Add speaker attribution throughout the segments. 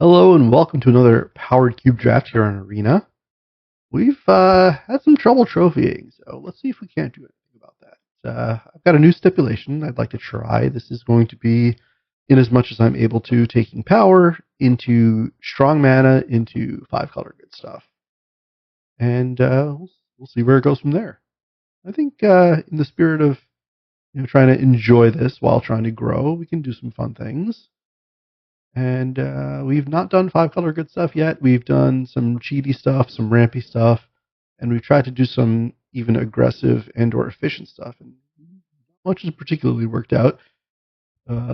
Speaker 1: Hello and welcome to another Powered Cube draft here on Arena. We've had some trouble trophying, so let's see if we can't do anything about that. I've got a new stipulation I'd like to try. This is going to be, in as much as I'm able to, taking power into strong mana into 5-color good stuff. And we'll see where it goes from there. I think in the spirit of trying to enjoy this while trying to grow, we can do some fun things. And we've not done 5-color good stuff yet. We've done some cheaty stuff, some rampy stuff, and we've tried to do some even aggressive and/or efficient stuff. And not much has particularly worked out.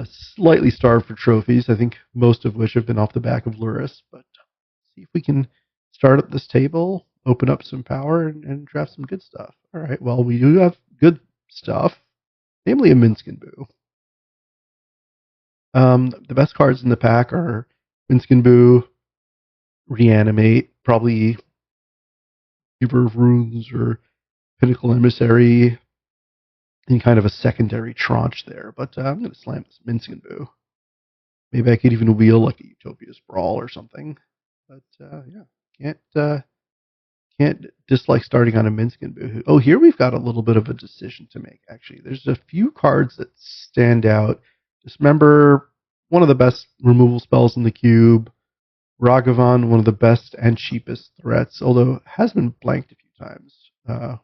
Speaker 1: Slightly starved for trophies, I think most of which have been off the back of Luris. But see if we can start at this table, open up some power, and draft some good stuff. All right, well, we do have good stuff, namely a Minskin Boo. The best cards in the pack are Minskin Boo, Reanimate, probably Keeper of Runes or Pinnacle Emissary in kind of a secondary tranche there. But I'm going to slam this Minskin Boo. Maybe I could even wheel like a Utopia Sprawl or something. But yeah, can't dislike starting on a Minskin Boo. Oh, here we've got a little bit of a decision to make, actually. There's a few cards that stand out. Dismember, one of the best removal spells in the cube. Ragavan, one of the best and cheapest threats, although has been blanked a few times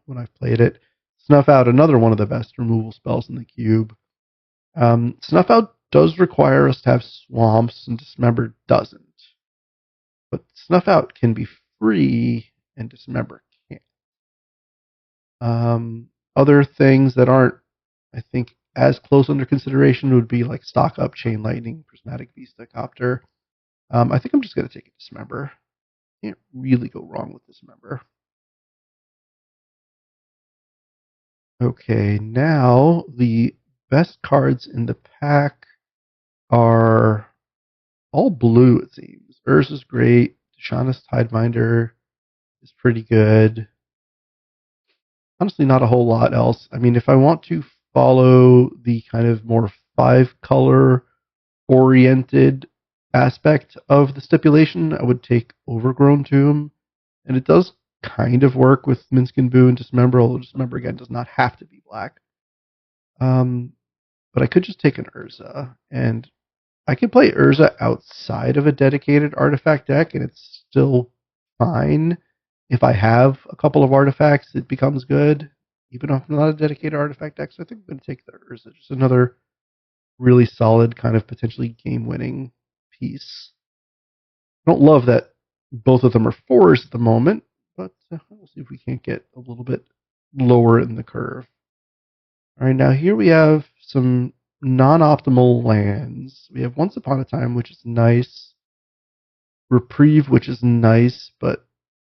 Speaker 1: when I've played it. Snuff Out, another one of the best removal spells in the cube. Snuff Out does require us to have swamps, and Dismember doesn't. But Snuff Out can be free, and Dismember can't. Other things that aren't, I think, as close under consideration would be like Stock Up, Chain Lightning, Prismatic Vista, Copter. I think I'm just going to take a Dismember. Can't really go wrong with Dismember. Okay, now the best cards in the pack are all blue, it seems. Urza's great. Shauna's Tidebinder is pretty good. Honestly, not a whole lot else. I mean, if I want to follow the kind of more 5-color oriented aspect of the stipulation, I would take Overgrown Tomb. And it does kind of work with Minskin Boo and Dismember, although Dismember, again, does not have to be black. But I could just take an Urza, and I can play Urza outside of a dedicated artifact deck, and it's still fine. If I have a couple of artifacts, it becomes good, even if I'm not a dedicated artifact deck. So I think I'm going to take the Urza. Just another really solid, kind of potentially game-winning piece. I don't love that both of them are 4s at the moment, but we'll see if we can't get a little bit lower in the curve. All right, now here we have some non-optimal lands. We have Once Upon a Time, which is nice. Reprieve, which is nice, but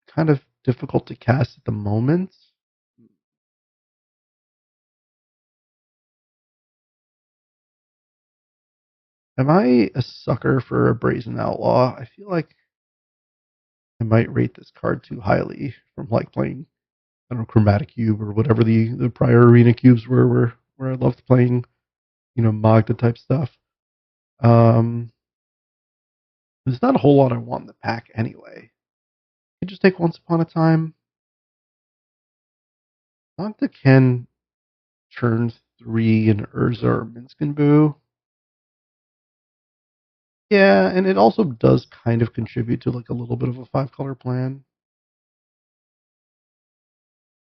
Speaker 1: kind of difficult to cast at the moment. Am I a sucker for a Brazen Outlaw? I feel like I might rate this card too highly from like playing, I don't know, Chromatic Cube or whatever the prior arena cubes were, where I loved playing, Magda type stuff. There's not a whole lot I want in the pack anyway. I just take Once Upon a Time. Magda can turn 3 in Urza or Minskin Boo. Yeah, and it also does kind of contribute to like a little bit of a 5-color plan.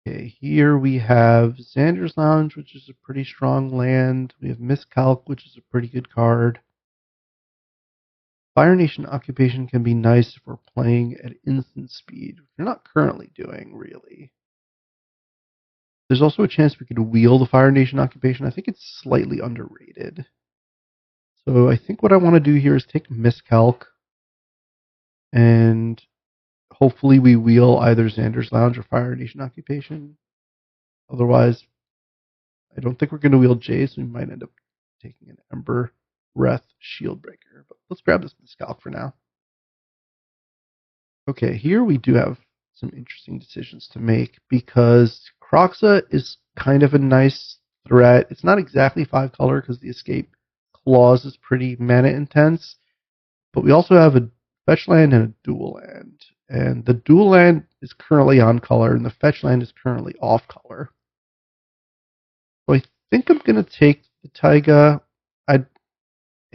Speaker 1: Okay, here we have Xander's Lounge, which is a pretty strong land. We have Miscalc, which is a pretty good card. Fire Nation Occupation can be nice if we're playing at instant speed, which we're not currently doing, really. There's also a chance we could wheel the Fire Nation Occupation. I think it's slightly underrated. So I think what I want to do here is take Miscalc, and hopefully we wheel either Xander's Lounge or Fire Nation Occupation. Otherwise, I don't think we're going to wheel Jay, so we might end up taking an Ember Wrath Shieldbreaker. But let's grab this Miscalc for now. Okay, here we do have some interesting decisions to make because Kroxa is kind of a nice threat. It's not exactly 5-color because the escape clause is pretty mana intense, but we also have a fetch land and a dual land. And the dual land is currently on color, and the fetch land is currently off color. So I think I'm going to take the Taiga. I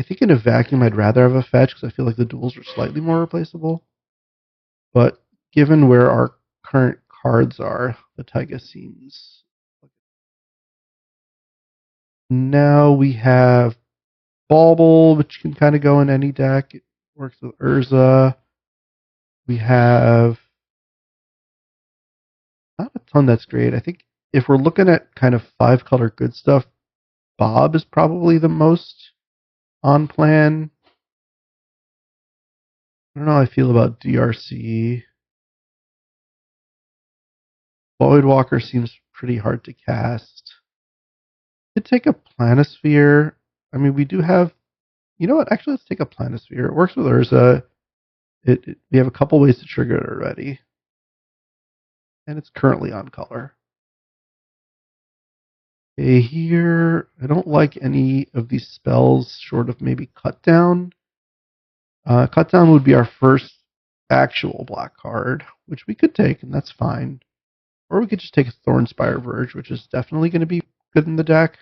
Speaker 1: think in a vacuum I'd rather have a fetch because I feel like the duals are slightly more replaceable. But given where our current cards are, the Taiga seems. Now we have Bauble, which can kind of go in any deck. It works with Urza. We have not a ton that's great. I think if we're looking at kind of 5-color good stuff, Bob is probably the most on plan. I don't know how I feel about DRC. Voidwalker seems pretty hard to cast. Could take a Planisphere. I mean, we do have. You know what? Actually, let's take a Planisphere. It works with Urza. We have a couple ways to trigger it already. And it's currently on color. Okay, here, I don't like any of these spells short of maybe Cut Down. Cut Down would be our first actual black card, which we could take, and that's fine. Or we could just take a Thornspire Verge, which is definitely going to be good in the deck.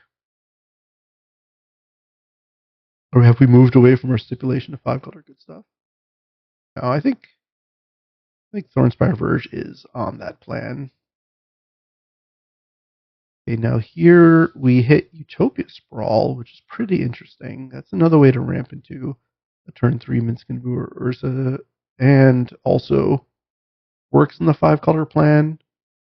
Speaker 1: Or have we moved away from our stipulation of 5-color good stuff? No, I think Thornspire Verge is on that plan. Okay, now here we hit Utopia Sprawl, which is pretty interesting. That's another way to ramp into a turn 3 Minskin Boo or Urza, and also works in the 5-color plan.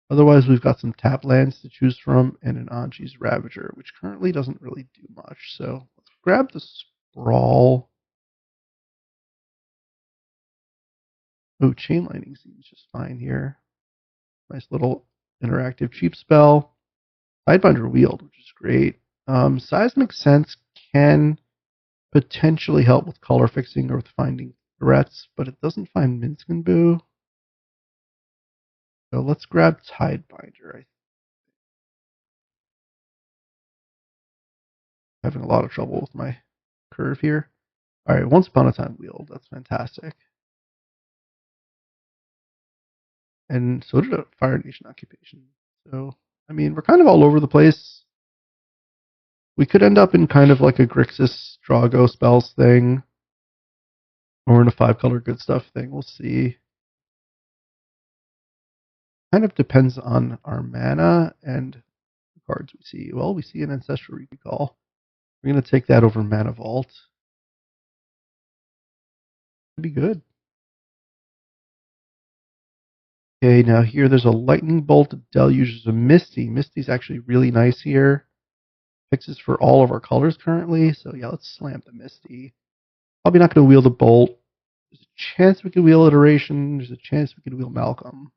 Speaker 1: Otherwise, we've got some tap lands to choose from and an Anji's Ravager, which currently doesn't really do much. So let's grab the Sprawl. Oh, Chain Lightning seems just fine here. Nice little interactive cheap spell. Sidebinder Wield, which is great. Seismic Sense can potentially help with color fixing or with finding threats, but it doesn't find Minskin Boo. So let's grab Tidebinder. I'm having a lot of trouble with my curve here. Alright, Once Upon a Time Wield. That's fantastic. And so did a Fire Nation Occupation. So, I mean, we're kind of all over the place. We could end up in kind of like a Grixis Drago spells thing. Or in a 5-color good stuff thing. We'll see. Kind of depends on our mana and the cards we see. Well, we see an Ancestral Recall. We're going to take that over Mana Vault. Could be good. Okay, now here there's a Lightning Bolt, a Deluge, there's a Misty. Misty's actually really nice here. Fixes for all of our colors currently. So yeah, let's slam the Misty. Probably not going to wield a Bolt. There's a chance we could wield Iteration. There's a chance we could wield Malcolm.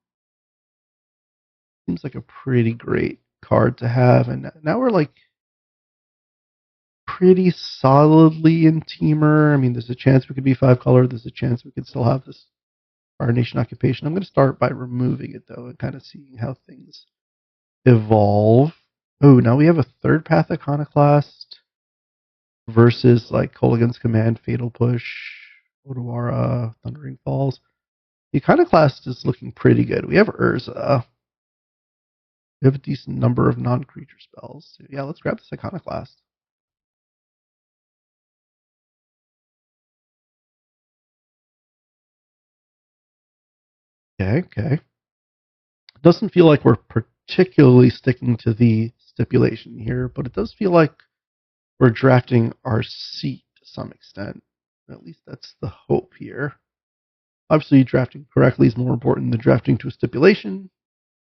Speaker 1: Seems like a pretty great card to have. And now we're like pretty solidly in Teamer. I mean, there's a chance we could be 5-color. There's a chance we could still have this Fire Nation Occupation. I'm going to start by removing it, though, and kind of seeing how things evolve. Oh, now we have a third Path Iconoclast versus like Kolaghan's Command, Fatal Push, Odawara, Thundering Falls. The Iconoclast is looking pretty good. We have Urza. We have a decent number of non-creature spells. So yeah, let's grab this Iconoclast. Okay. It doesn't feel like we're particularly sticking to the stipulation here, but it does feel like we're drafting our seat to some extent. At least that's the hope here. Obviously, drafting correctly is more important than drafting to a stipulation,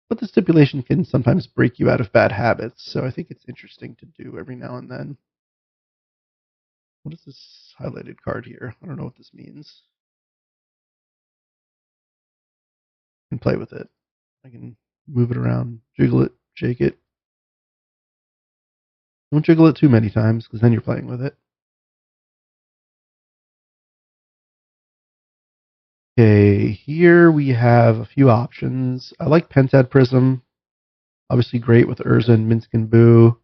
Speaker 1: but the stipulation can sometimes break you out of bad habits, so I think it's interesting to do every now and then. What is this highlighted card here? I don't know what this means. I can play with it. I can move it around, jiggle it, shake it. Don't jiggle it too many times, because then you're playing with it. Okay, here we have a few options. I like Pentad Prism. Obviously great with Urza and Minskin Boo.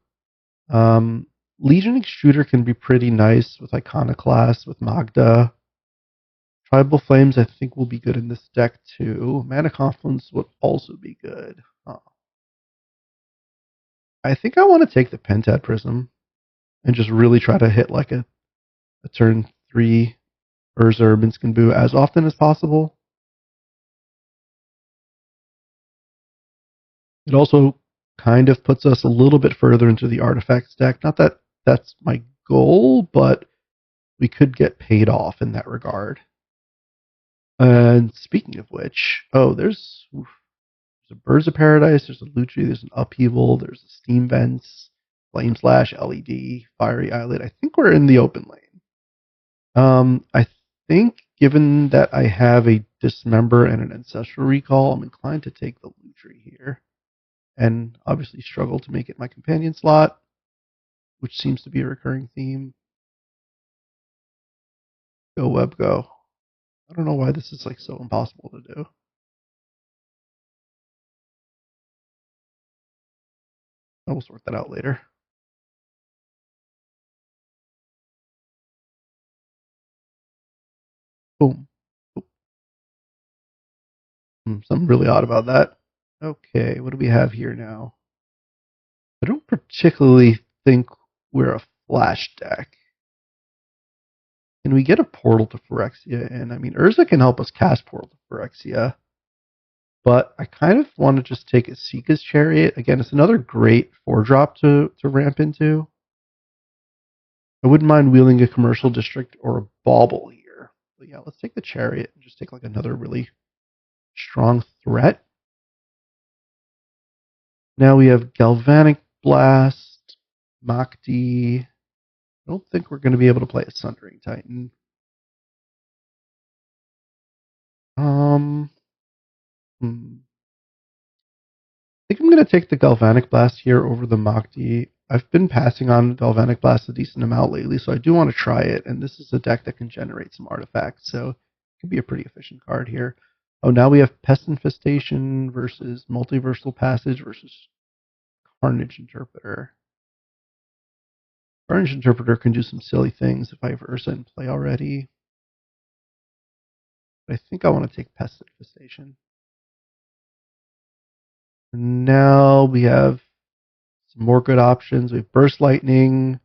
Speaker 1: Legion Extruder can be pretty nice with Iconoclast, with Magda. Tribal Flames, I think, will be good in this deck too. Mana Confluence would also be good. I think I want to take the Pentad Prism and just really try to hit like a turn 3 Urza or Minsc and Boo as often as possible. It also kind of puts us a little bit further into the artifacts deck. Not that that's my goal, but we could get paid off in that regard. And speaking of which, there's a Birds of Paradise, there's a Lutri, there's an Upheaval, there's a Steam Vents, Flame Slash, LED, Fiery Islet. I think we're in the open lane. I think given that I have a Dismember and an Ancestral Recall, I'm inclined to take the Lutri here. And obviously struggle to make it my companion slot, which seems to be a recurring theme. Go Web, go. I don't know why this is like so impossible to do. I will sort that out later. Boom. Something really odd about that. Okay, what do we have here now? I don't particularly think we're a flash deck. Can we get a Portal to Phyrexia in? I mean, Urza can help us cast Portal to Phyrexia, but I kind of want to just take Esika's Chariot. Again, it's another great 4-drop to ramp into. I wouldn't mind wheeling a Commercial District or a Bauble here. But yeah, let's take the Chariot and just take like another really strong threat. Now we have Galvanic Blast, Magda. I don't think we're going to be able to play a Sundering Titan. I think I'm going to take the Galvanic Blast here over the Magda. I've been passing on Galvanic Blast a decent amount lately, so I do want to try it. And this is a deck that can generate some artifacts, so it could be a pretty efficient card here. Oh, now we have Pest Infestation versus Multiversal Passage versus Carnage Interpreter. Carnage Interpreter can do some silly things if I have Ursa in play already. But I think I want to take Pest Infestation. And now we have some more good options. We have Burst Lightning.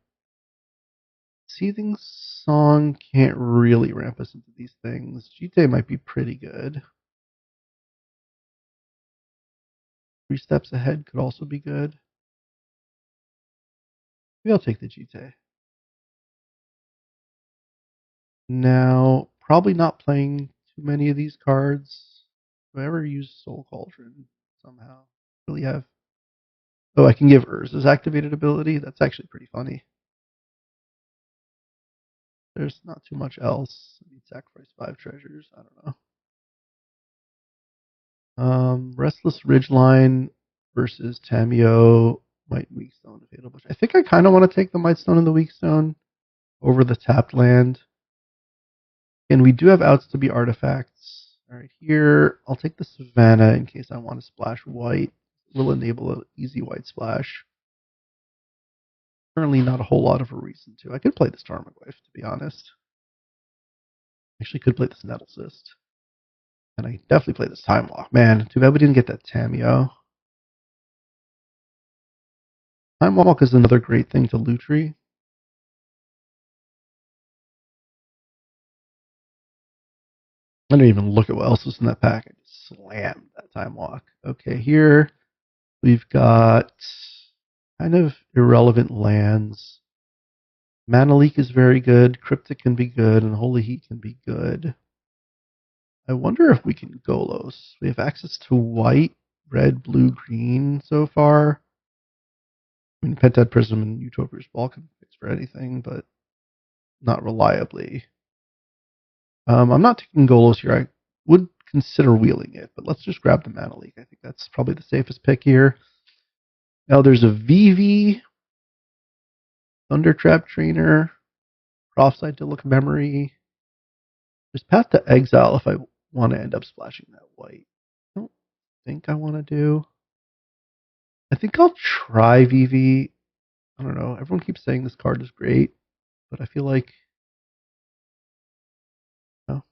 Speaker 1: Seething Song can't really ramp us into these things. Jite might be pretty good. 3 Steps Ahead could also be good. Maybe I'll take the Jite. Now, probably not playing too many of these cards. Do I ever use Soul Cauldron somehow? Really have. Oh, I can give Urza's activated ability. That's actually pretty funny. There's not too much else. I need sacrifice 5 treasures. I don't know. Restless Ridgeline versus Tamio, Might and Weakstone, Fatal Bush. I think I kind of want to take the Mightstone and the Weakstone over the tapped land. And we do have outs to be artifacts. All right, here, I'll take the Savannah in case I want to splash white. Will enable an easy white splash. Currently not a whole lot of a reason to. I could play this Tarmogoyf, to be honest. Actually could play this Nettlecyst. And I definitely play this Time Walk. Man, too bad we didn't get that Tamio. Time Walk is another great thing to Lutri. I didn't even look at what else was in that pack. I just slammed that Time Walk. Okay, here we've got kind of irrelevant lands. Mana Leak is very good. Cryptic can be good, and Holy Heat can be good. I wonder if we can Golos. We have access to white, red, blue, green so far. I mean, Pentad Prism and Utopia's Ball can fix for anything, but not reliably. I'm not taking Golos here. I would consider wheeling it, but let's just grab the Mana Leak. I think that's probably the safest pick here. Now there's a VV, Thundertrap Trainer, Prophesy to Look Memory. There's Path to Exile if I want to end up splashing that white. I don't think I want to do. I think I'll try VV. I don't know. Everyone keeps saying this card is great, but I feel like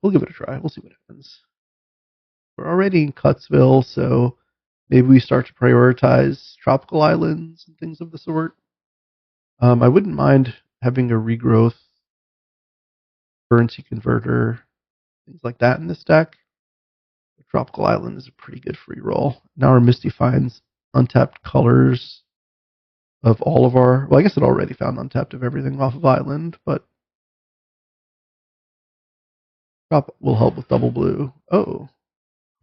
Speaker 1: We'll give it a try. We'll see what happens. We're already in Cutsville, so maybe we start to prioritize tropical islands and things of the sort. I wouldn't mind having a regrowth currency converter, things like that in this deck. The tropical island is a pretty good free roll. Now our Misty finds untapped colors of all of our. Well, I guess it already found untapped of everything off of island, but drop will help with double blue. Oh,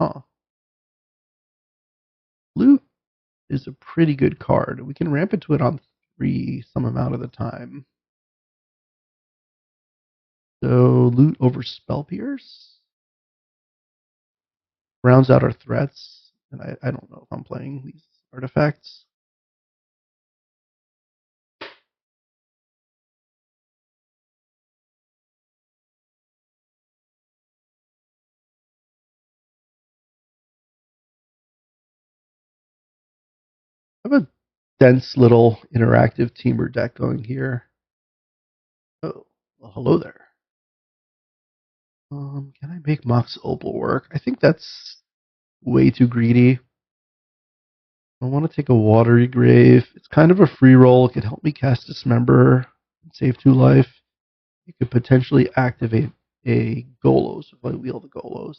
Speaker 1: huh. Blue is a pretty good card. We can ramp into it on 3 some amount of the time. So loot over Spell Pierce rounds out our threats, and I don't know if I'm playing these artifacts. I have a dense little interactive teamer deck going here. Oh, well, hello there. Can I make Mox Opal work? I think that's way too greedy. I want to take a Watery Grave. It's kind of a free roll. It could help me cast Dismember and save 2 life. You could potentially activate a Golos if I wheel the Golos.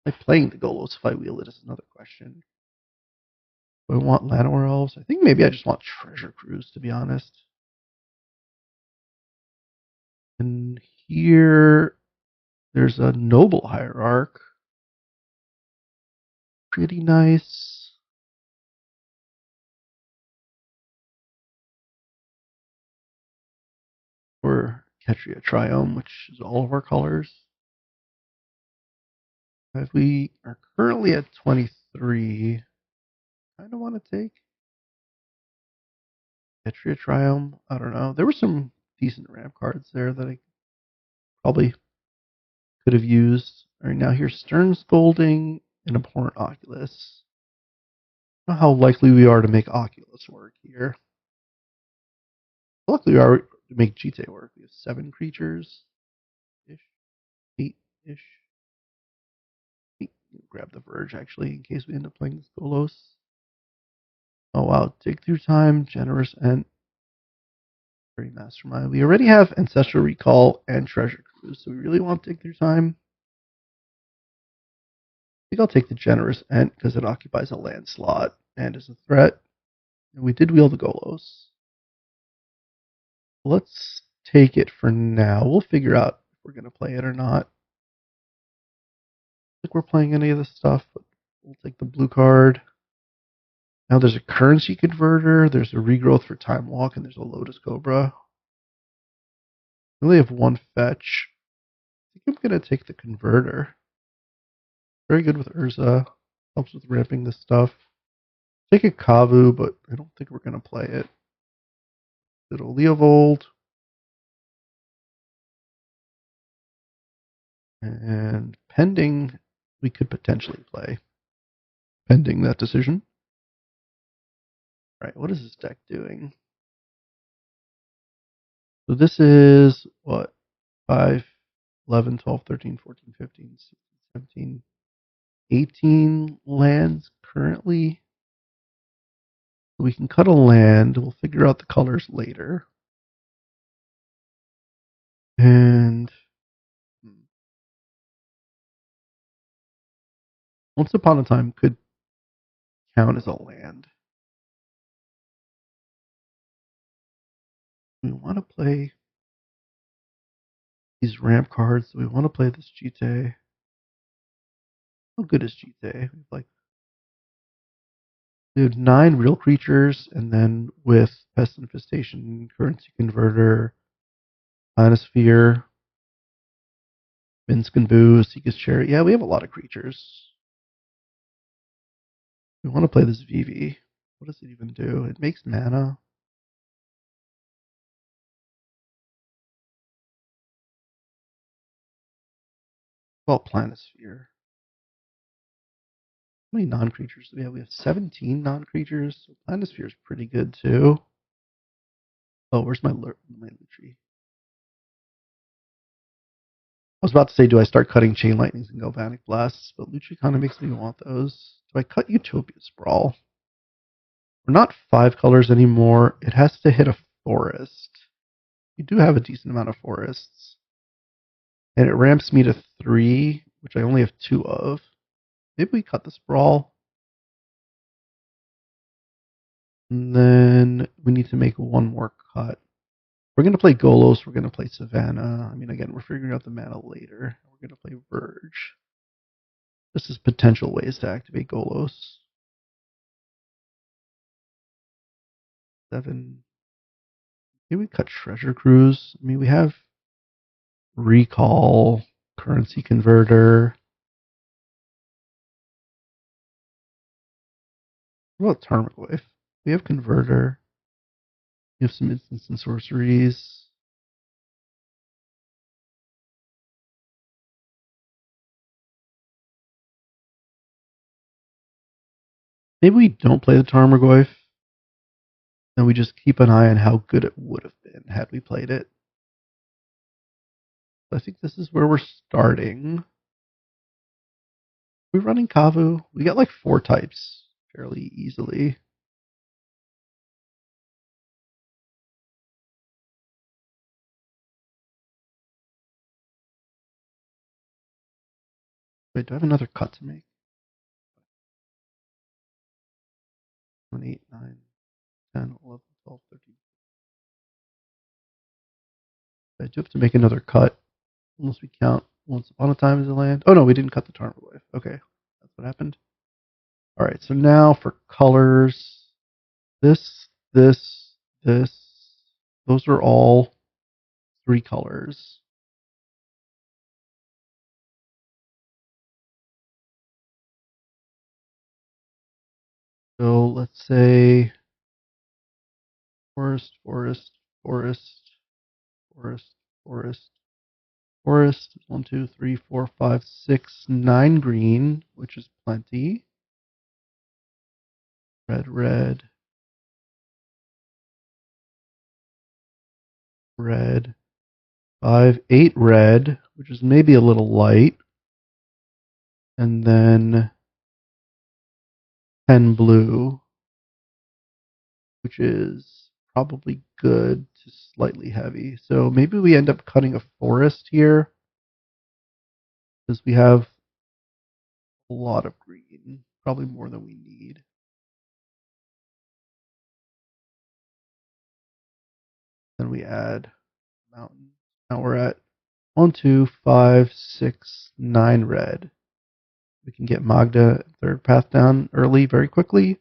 Speaker 1: Like playing the Golos if I wheel it is another question. Do I want Llanowar Elves? I think maybe I just want Treasure Cruise, to be honest. And here, there's a Noble Hierarch. Pretty nice. Or Chariot Triome, which is all of our colors. If we are currently at 23, kind of want to take Chariot Triome. I don't know. There were some decent ramp cards there that I probably could have used. All right, now here's Stern Scolding and Abhorrent Oculus. I don't know how likely we are to make Oculus work here. Luckily, we are to make Jite work. We have 7 creatures ish, 8 ish. Grab the Verge actually in case we end up playing this Golos. Oh wow, Dig Through Time, Generous Ent, Very Mastermind. We already have Ancestral Recall and Treasure Cruise, so we really want Dig Through Time. I think I'll take the Generous Ent because it occupies a land slot and is a threat. And we did wheel the Golos. Let's take it for now. We'll figure out if we're going to play it or not. I think we're playing any of this stuff, but we'll take the blue card. Now there's a currency converter, there's a regrowth for Time Walk, and there's a Lotus Cobra. We only have 1 fetch. I think I'm going to take the converter. Very good with Urza. Helps with ramping this stuff. Take a Kavu, but I don't think we're going to play it. Little Leovold. And pending, we could potentially play. Pending that decision. All right, what is this deck doing? So this is, what, 5, 11, 12, 13, 14, 15, 16, 17, 18 lands currently. We can cut a land. We'll figure out the colors later. And Once Upon a Time could count as a land. We want to play these ramp cards. We want to play this Jite. How good is Jite? We have 9 real creatures, and then with Pest Infestation, Currency Converter, Planisphere, Minsk and Boo, Esika's Chariot. Yeah, we have a lot of creatures. We want to play this VV. What does it even do? It makes mana. Well, Planisphere. How many non-creatures do we have? We have 17 non-creatures. So Planisphere is pretty good too. Oh, where's my Lutri? I was about to say, do I start cutting Chain Lightnings and Galvanic Blasts? But Lucha kind of makes me want those. Do I cut Utopia Sprawl? We're not 5 colors anymore. It has to hit a forest. You do have a decent amount of forests. And it ramps me to 3, which I only have 2 of. Maybe we cut the Sprawl. And then we need to make one more cut. We're going to play Golos. We're going to play Savannah. I mean, again, we're figuring out the mana later. We're going to play Verge. This is potential ways to activate Golos. 7. Maybe we cut Treasure Cruise. I mean, we have Recall, Currency Converter. What about Tarmogoyf? We have Converter. We have some instants and sorceries. Maybe we don't play the Tarmogoyf, and we just keep an eye on how good it would have been had we played it. I think this is where we're starting. We're running Kavu. We got like 4 types fairly easily. Wait, do I have another cut to make? 7, 8, 9, 10, 11, 12, 13. I do have to make another cut, unless we count Once Upon a Time as a land. Oh no, we didn't cut the Tarmogoyf. Okay, that's what happened. All right, so now for colors, this, this, this. Those are all 3 colors. So let's say forest, forest, forest, forest, forest, forest. 1, 2, 3, 4, 5, 6, 9 green, which is plenty. Red, red, red. 5, 8 red, which is maybe a little light. And then 10 blue, which is probably good to slightly heavy. So maybe we end up cutting a forest here because we have a lot of green, probably more than we need. Then we add mountain. Now we're at 1, 2, 5, 6, 9 red. We can get Magda third path down early very quickly.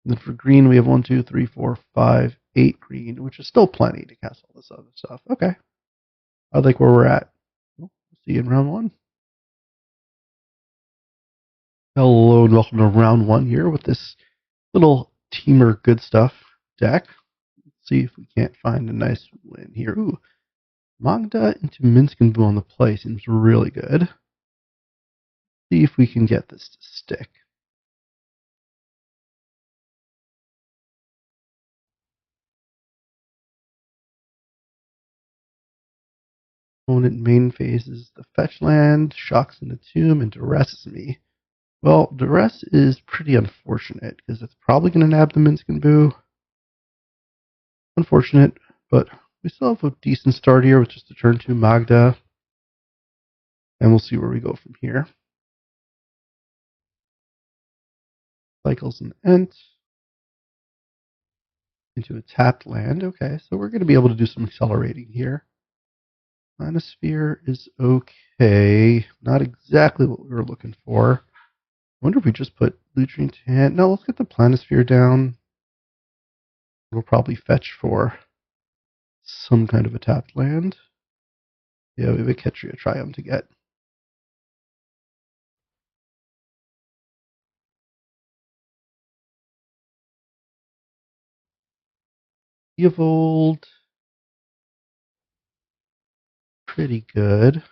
Speaker 1: And then for green, we have 1, 2, 3, 4, 5, 8 green, which is still plenty to cast all this other stuff. Okay. I like where we're at. We'll see you in round 1. Hello and welcome to round 1 here with this little Teamer Good Stuff deck. Let's see if we can't find a nice win here. Ooh, Magda into Minsk and Boo on the play seems really good. See if we can get this to stick. Opponent main phases the fetch land, shocks in the tomb, and duresses me. Well, duress is pretty unfortunate because it's probably going to nab the Minsk and Boo. Unfortunate, but we still have a decent start here with just a turn 2 Magda. And we'll see where we go from here. Cycles an Ent into a tapped land. Okay, so we're going to be able to do some accelerating here. Planisphere is okay. Not exactly what we were looking for. I wonder if we just put Lutrine to hand. No, let's get the Planisphere down. We'll probably fetch for some kind of a tapped land. Yeah, we have a Ketria Triumph to get. Evolved. Pretty good.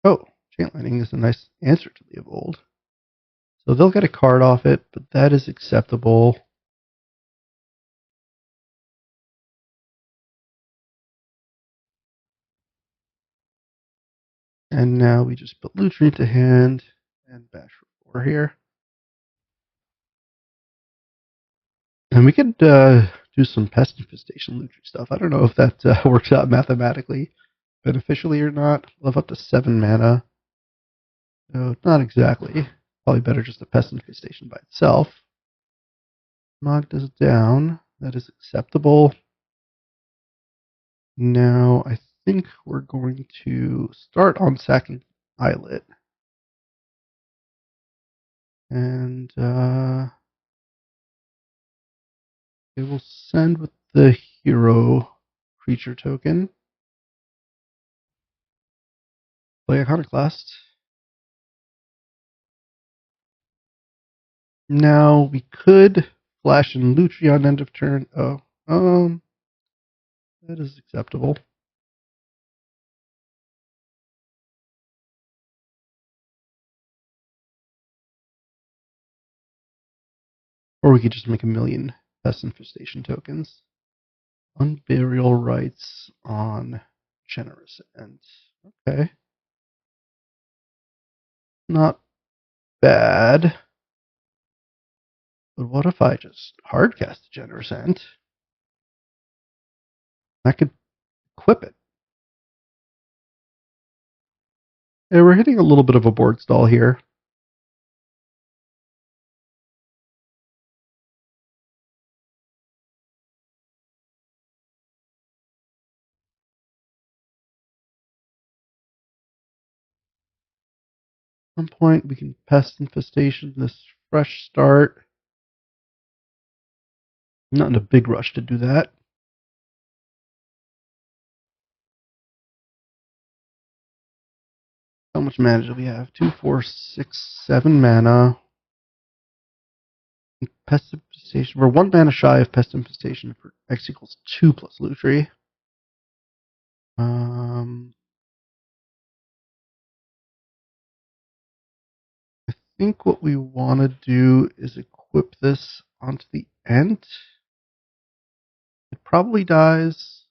Speaker 1: Oh, Chain Lightning is a nice answer to the Evolved. So they'll get a card off it, but that is acceptable. And now we just put Lutri into hand and bash for 4 here. And we could do some pest infestation Lutri stuff. I don't know if that works out mathematically beneficially or not. We'll have up to 7 mana. So not exactly. Probably better just a pest infestation by itself. Magda's down. That is acceptable. Now I think we're going to start on sacking Islet. And it will send with the hero creature token. Play Iconoclast. Now we could flash in Lutri on end of turn. Oh, that is acceptable. Or we could just make a million Pest Infestation tokens. Unburial Rights on Generous End. Okay. Not bad. But what if I just hardcast Generous End? I could equip it. Yeah, we're hitting a little bit of a board stall here. At some point, we can Pest Infestation this fresh start. I'm not in a big rush to do that. How much mana do we have? 2, 4, 6, 7 mana. Pest Infestation. We're 1 mana shy of Pest Infestation for X equals 2 plus Lutri. I think what we want to do is equip this onto the end. It probably dies.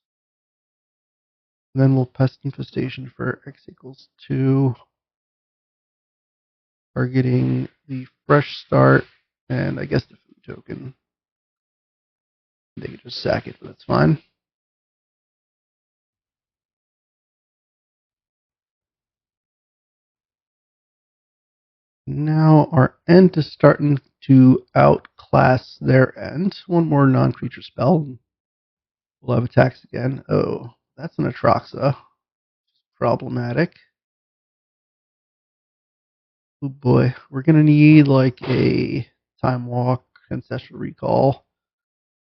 Speaker 1: Then we'll Pest Infestation for X equals 2. Targeting the fresh start and I guess the food token. They can just sack it, but that's fine. Now our end is starting to outclass their end. 1 more non-creature spell. We'll have attacks again. Oh, that's an Atroxa. Problematic. Oh boy, we're gonna need like a Time Walk, Ancestral Recall,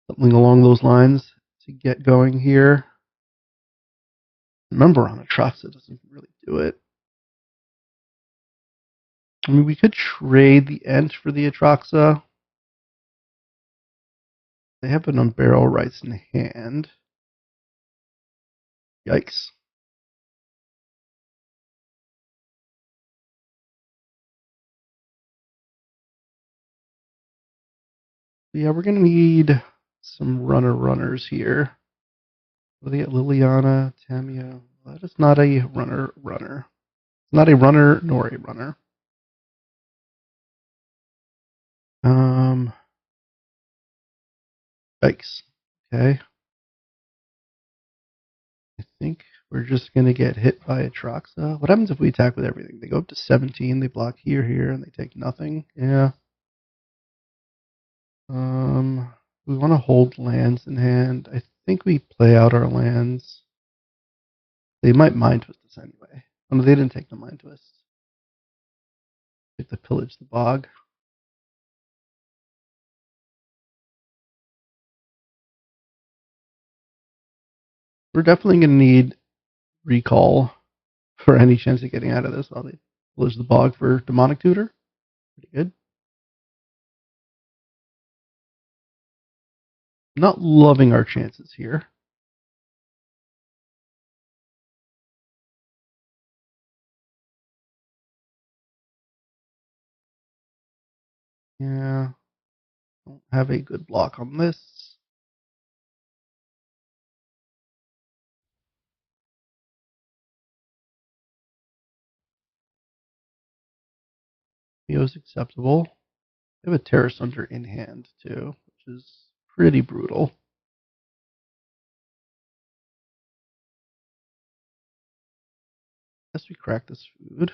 Speaker 1: something along those lines to get going here. Remember, on Atroxa doesn't really do it. I mean, we could trade the Ent for the Atroxa. They have an Unbarrel Rights in hand. Yikes. Yeah, we're going to need some runners here. What do they get? Liliana, Tamio. That is not a runner. Not a runner nor a runner. Yikes. Okay. I think we're just going to get hit by Atroxa. What happens if we attack with everything? They go up to 17, they block here, and they take nothing. Yeah. We want to hold lands in hand. I think we play out our lands. They might mind twist us anyway. Oh, no, they didn't take the mind twist. They have to pillage the bog. We're definitely going to need recall for any chance of getting out of this while they pillage the bog for demonic tutor. Pretty good. Not loving our chances here. Yeah. Don't have a good block on this. Neo's acceptable. They have a Terror Hunter in hand, too, which is pretty brutal. Guess we crack this food.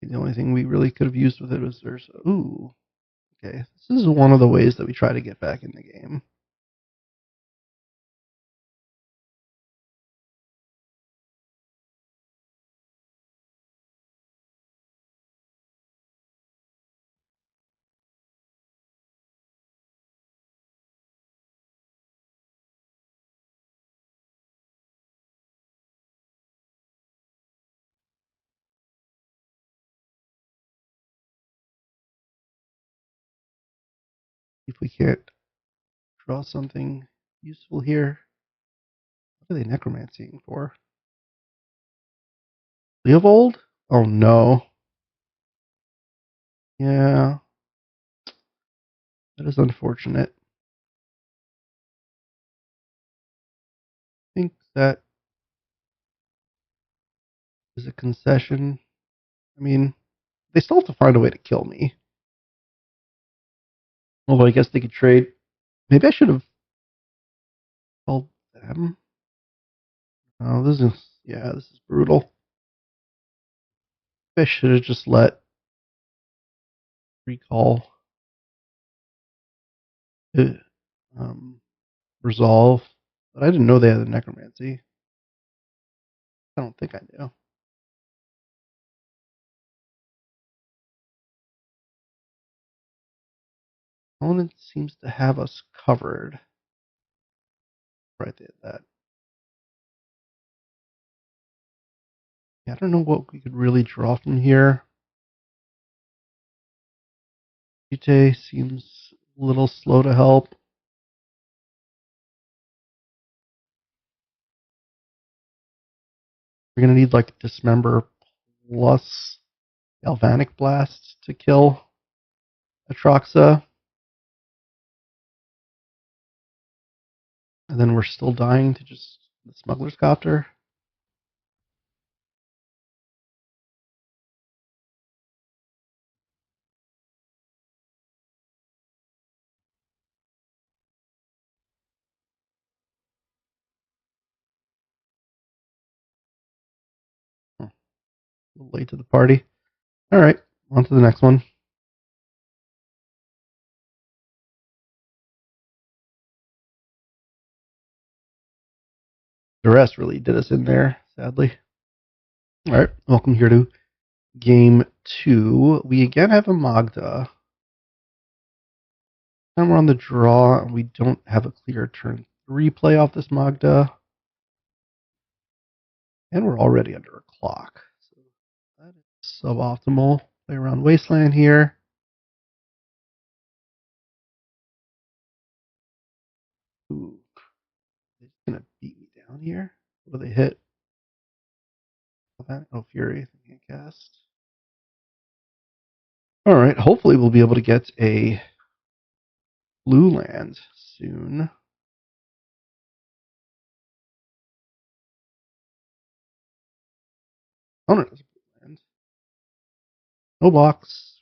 Speaker 1: The only thing we really could have used with it was there's... Ooh. Okay, this is one of the ways that we try to get back in the game. If we can't draw something useful here. What are they necromancying for? Leovold? Oh no. Yeah, that is unfortunate. I think that is a concession. I mean, they still have to find a way to kill me. Although I guess they could trade. Maybe I should have called them. Oh, this is brutal. Maybe I should have just let recall it, resolve. But I didn't know they had a necromancy. I don't think I knew. Opponent seems to have us covered. Right there, that. Yeah, I don't know what we could really draw from here. Ute seems a little slow to help. We're gonna need like Dismember plus Galvanic Blast to kill Atroxa. And then we're still dying to just the Smuggler's Copter. A little late to the party. Alright, on to the next one. The rest really did us in there, sadly. Alright, welcome here to game 2. We again have a Magda. Now we're on the draw, and we don't have a clear turn 3 play off this Magda. And we're already under a clock. So that is suboptimal. Play around Wasteland here. Ooh, they're just gonna beat me down here. What do they hit? Oh, Fury. I can't cast. Alright, hopefully we'll be able to get a blue land soon. Oh no, there's a blue land. No blocks.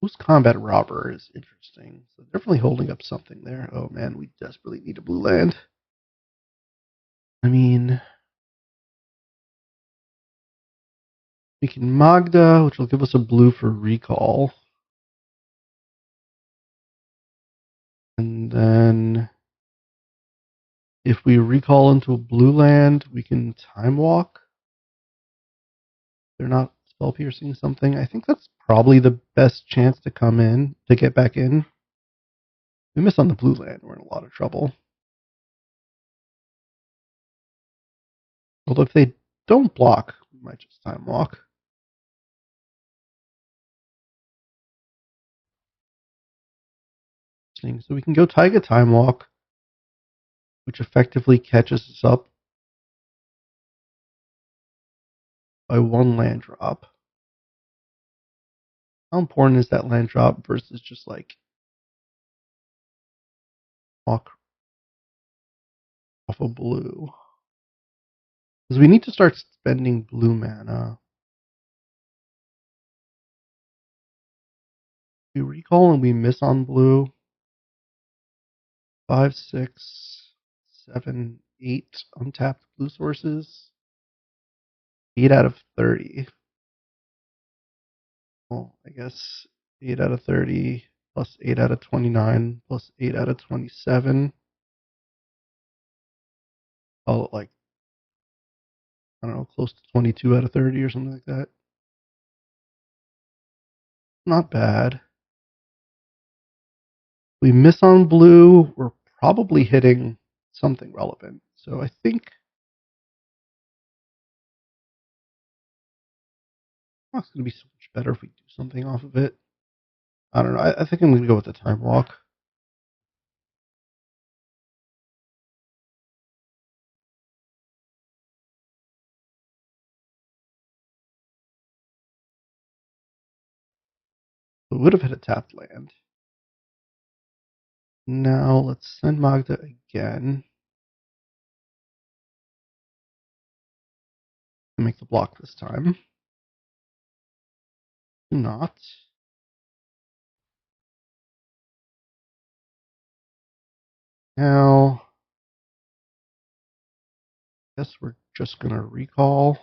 Speaker 1: Who's Combat Robber is interesting. So definitely holding up something there. Oh man, we desperately need a blue land. I mean, we can Magda, which will give us a blue for recall. And then if we recall into a blue land, we can time walk. They're not spell piercing something. I think that's probably the best chance to come in, to get back in. We miss on the blue land, we're in a lot of trouble. Although if they don't block, we might just time walk. So we can go Taiga Time Walk, which effectively catches us up by one land drop. How important is that land drop versus just like walk off of blue? Because we need to start spending blue mana. We recall and we miss on blue. 5, 6, 7, 8 untapped blue sources. 8 out of 30. Well, I guess 8 out of 30 plus 8 out of 29 plus 8 out of 27. Oh, like, I don't know, close to 22 out of 30 or something like that. Not bad. We miss on blue, we're probably hitting something relevant. So I think it's going to be so much better if we do something off of it. I don't know. I think I'm going to go with the time walk. We would have hit a tapped land. Now let's send Magda again to make the block this time. Do not. Now, I guess we're just going to recall.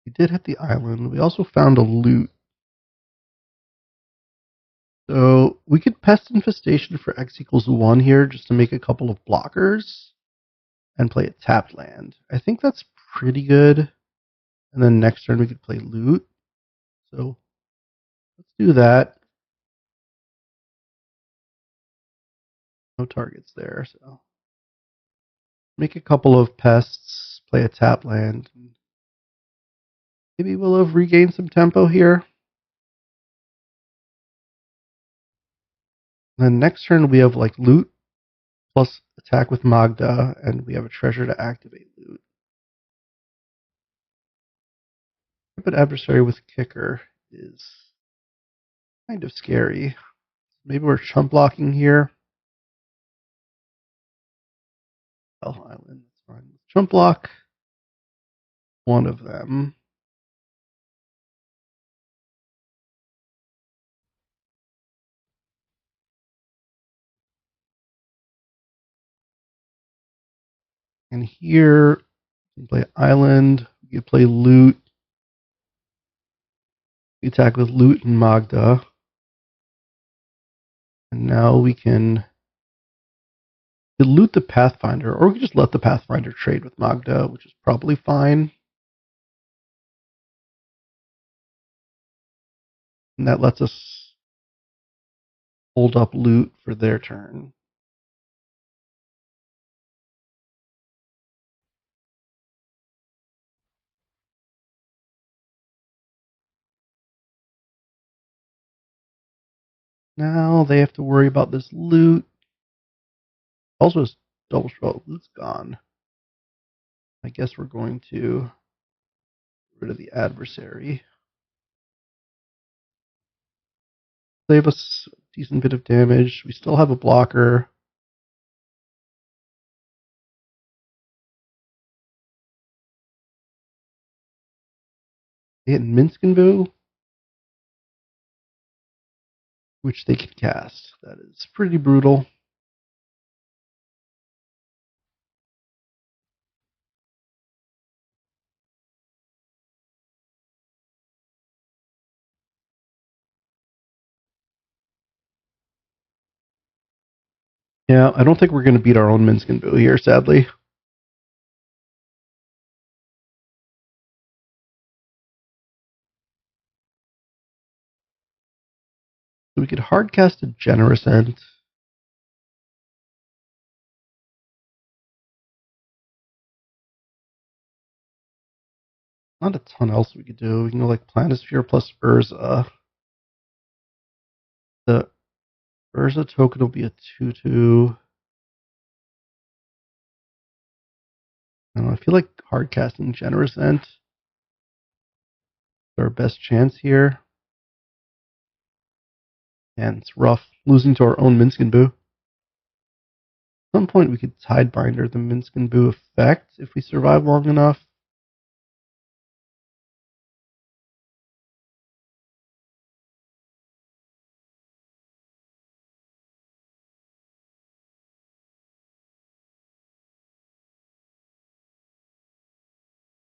Speaker 1: We did hit the island. We also found a loot. So we could Pest Infestation for X equals 1 here just to make a couple of blockers and play a tapped land. I think that's pretty good. And then next turn we could play loot. So let's do that. No targets there, so make a couple of pests, play a tap land. Maybe we'll have regained some tempo here. And then next turn we have like loot plus attack with Magda, and we have a treasure to activate loot. But adversary with kicker is kind of scary. Maybe we're chump blocking here. Bell Island, that's fine. Chump block one of them. And here we can play island, we can play loot. We attack with loot and Magda. And now we can loot the Pathfinder, or we can just let the Pathfinder trade with Magda, which is probably fine. And that lets us hold up loot for their turn. Now they have to worry about this loot. Also, his double stroke loot's gone. I guess we're going to get rid of the adversary. Save us a decent bit of damage. We still have a blocker. They hit Minskenvu, which they can cast. That is pretty brutal. Yeah, I don't think we're going to beat our own Minskenvu here, sadly. So we could hardcast a Generous End. Not a ton else we could do. We can go like Planisphere plus Urza. The Urza token will be a 2/2. I don't know, I feel like hard casting Generous Ent is our best chance here. And it's rough losing to our own Minskin Boo. At some point we could Tidebinder the Minskin Boo effect if we survive long enough.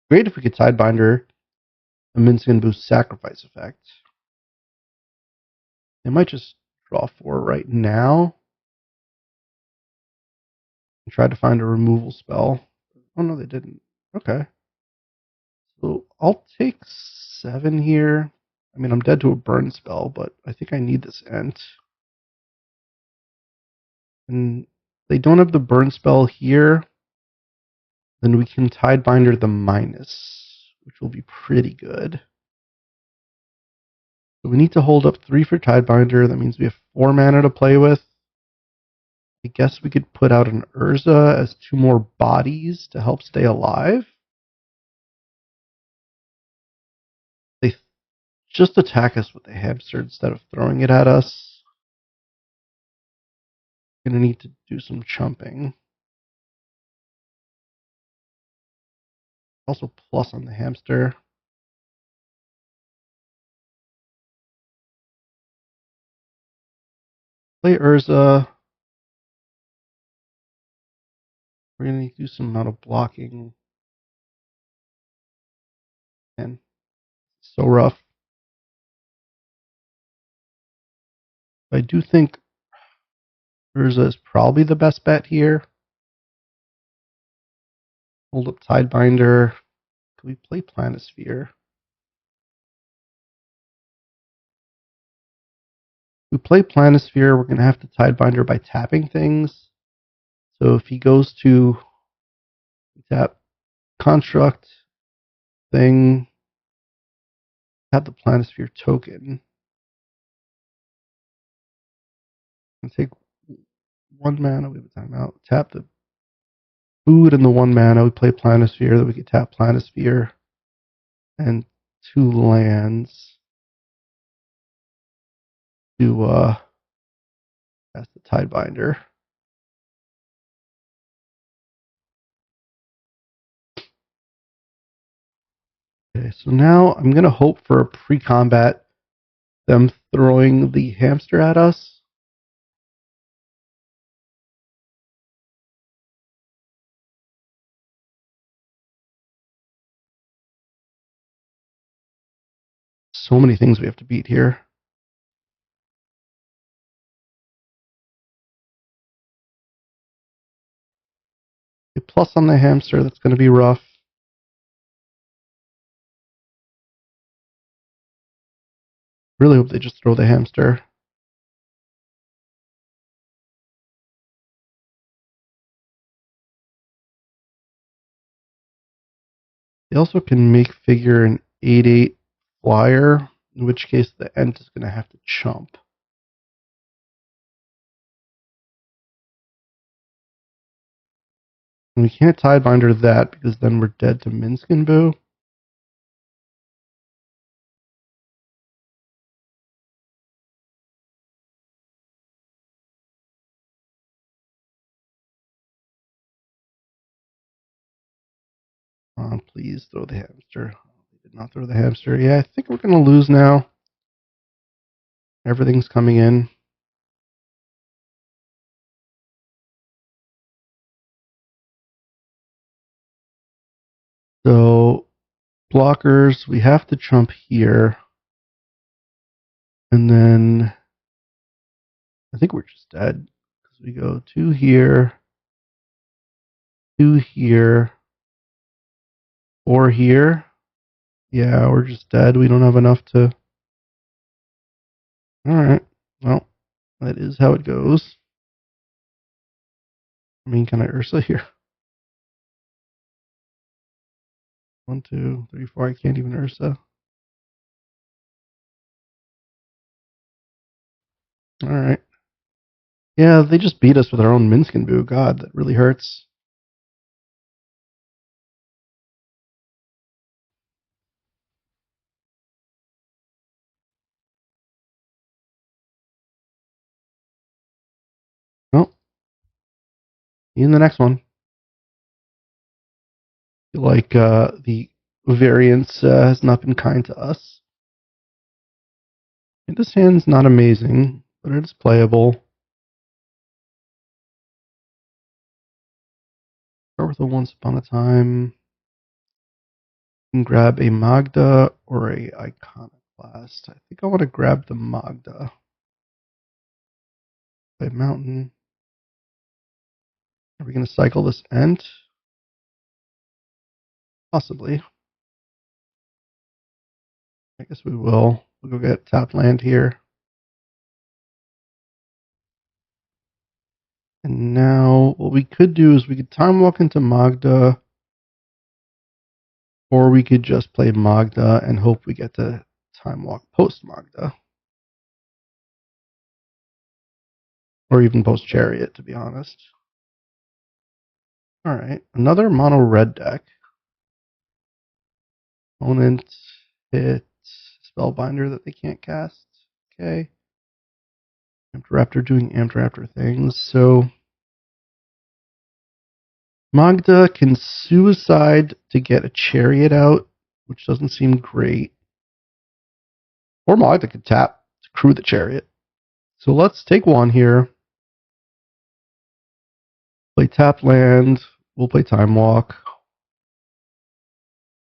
Speaker 1: Great if we could Tidebinder the Minskin Boo sacrifice effect. They might just draw 4 right now and try to find a removal spell. Oh no, they didn't. Okay. So I'll take 7 here. I mean, I'm dead to a burn spell, but I think I need this Ent. And they don't have the burn spell here. Then we can Tidebinder the minus, which will be pretty good. So we need to hold up 3 for Tidebinder. That means we have 4 mana to play with. I guess we could put out an Urza as 2 more bodies to help stay alive. They just attack us with the hamster instead of throwing it at us. We're going to need to do some chumping. Also plus on the hamster. Play Urza. We're going to need to do some amount of blocking. And so rough. I do think Urza is probably the best bet here. Hold up Tidebinder. Can we play Planisphere? If we play Planisphere, we're going to have to Tidebinder by tapping things. So if he goes to tap Construct thing, tap the Planisphere token, and take 1 mana, we have a timeout. Tap the food and the 1 mana, we play Planisphere, then we can tap Planisphere and 2 lands to cast the Tidebinder. Okay, so now I'm going to hope for a pre-combat them throwing the hamster at us. So many things we have to beat here. A plus on the hamster, that's going to be rough. Really hope they just throw the hamster. They also can make figure an 8/8 flyer, in which case the Ent is going to have to chump. And we can't Tidebinder that because then we're dead to Minskin Boo. Please throw the hamster. They did not throw the hamster. Yeah, I think we're going to lose now. Everything's coming in. So, blockers, we have to chump here. And then I think we're just dead. Because we go 2 here, 2 here, 4 here. Yeah, we're just dead. We don't have enough to... Alright. Well, that is how it goes. I mean, can I Ursa here? 1, 2, 3, 4. I can't even Ursa. Alright. Yeah, they just beat us with our own Minskin Boo. God, that really hurts. See you in the next one. Feel like the variance has not been kind to us. And this hand's not amazing, but it's playable. Start with a Once Upon a Time. You can grab a Magda or a Iconoclast. I think I want to grab the Magda. Play Mountain. Are we going to cycle this Ent? Possibly. I guess we will. We'll go get tap land here. And now what we could do is we could time walk into Magda, or we could just play Magda and hope we get to time walk post Magda. Or even post Chariot, to be honest. Alright, another mono red deck. Opponent hit Spellbinder that they can't cast. Okay. Amped Raptor doing Amped Raptor things. So Magda can suicide to get a Chariot out, which doesn't seem great. Or Magda could tap to crew the Chariot. So let's take one here. Play tap land. We'll play Time Walk.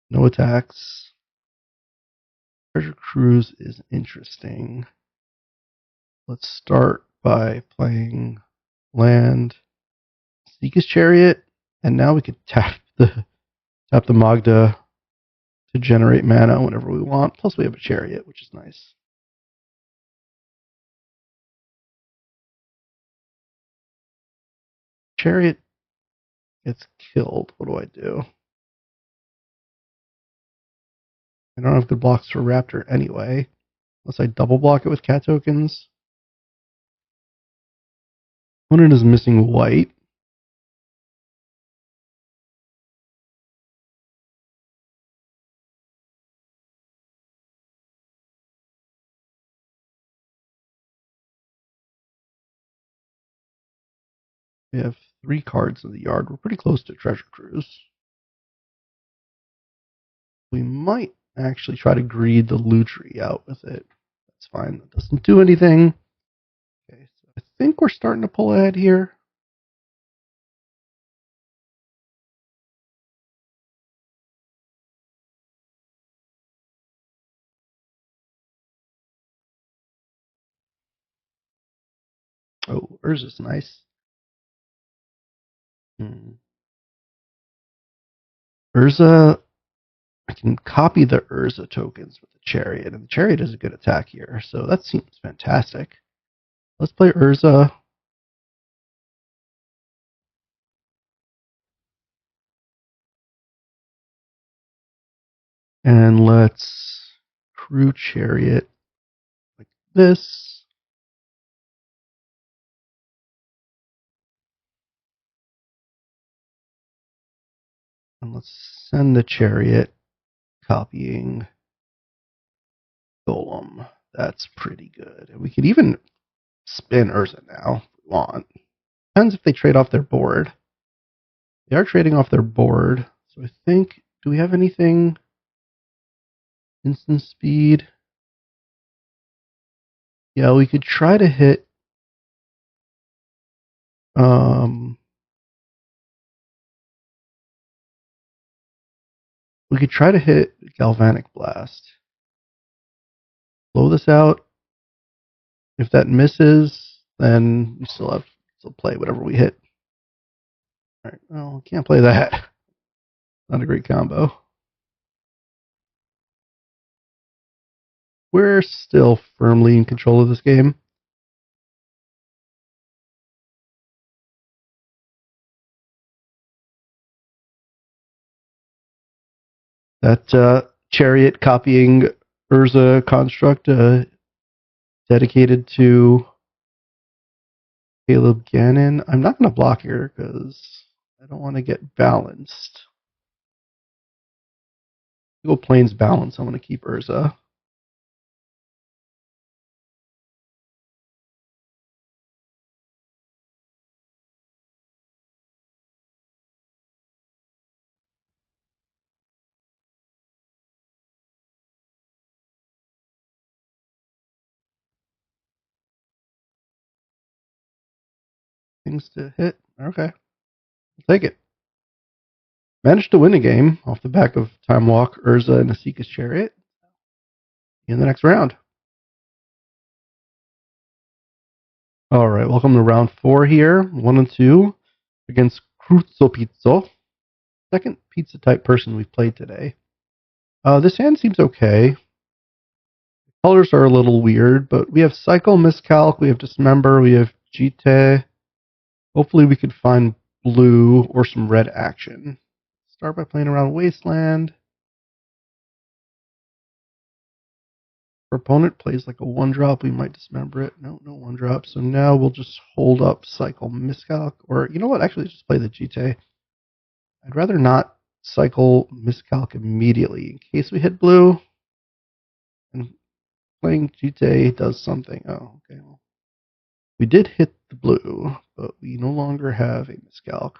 Speaker 1: No attacks. Treasure Cruise is interesting. Let's start by playing land. Esika's Chariot. And now we could tap the Magda to generate mana whenever we want. Plus we have a Chariot, which is nice. Chariot gets killed. What do I do? I don't have good blocks for Raptor anyway. Unless I double block it with cat tokens. Opponent is missing white. We have 3 cards in the yard. We're pretty close to Treasure Cruise. We might actually try to greed the Lutri out with it. That's fine. That doesn't do anything. Okay, so I think we're starting to pull ahead here. Oh, Urza's nice. Urza, I can copy the Urza tokens with the Chariot, and the Chariot is a good attack here, so that seems fantastic. Let's play Urza. And let's crew Chariot like this. And let's send the Chariot copying Golem. That's pretty good. And we could even spin Urza now if we want. Depends if they trade off their board. They are trading off their board. So I think, do we have anything? Instant speed. Yeah, we could try to hit we could try to hit Galvanic Blast. Blow this out. If that misses, then we still have to play whatever we hit. Alright, well, we can't play that. Not a great combo. We're still firmly in control of this game. That Chariot copying Urza construct dedicated to Caleb Gannon. I'm not going to block here because I don't want to get balanced. Go Plains balance. I want to keep Urza. things to hit. Okay, I'll take it. Managed to win a game off the back of Time Walk, Urza, and Esika's Chariot in the next round. All right, welcome to round 4 here. 1 and 2 against Cruzzo Pizzo. Second pizza type person we've played today. This hand seems okay. The colors are a little weird, but we have Cycle, Miscalc, we have Dismember, we have Jite. Hopefully we could find blue or some red action. Start by playing around Wasteland. If our opponent plays like a 1-drop, we might Dismember it. No 1-drop. So now we'll just hold up Cycle, Miscalc. Or, you know what, actually just play the Jite. I'd rather not Cycle, Miscalc immediately in case we hit blue. And playing Jite does something. Oh, okay. Well, we did hit the blue, but we no longer have a Miscalc.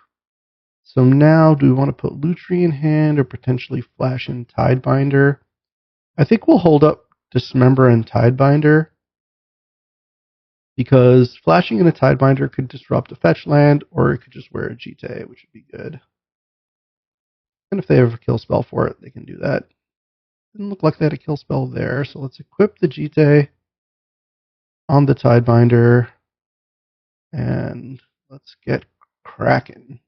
Speaker 1: So now, do we want to put Lutri in hand or potentially flash in Tidebinder? I think we'll hold up Dismember and Tidebinder because flashing in a Tidebinder could disrupt a fetch land, or it could just wear a Jite, which would be good. And if they have a kill spell for it, they can do that. Didn't look like they had a kill spell there, so let's equip the Jite on the Tidebinder, and let's get cracking.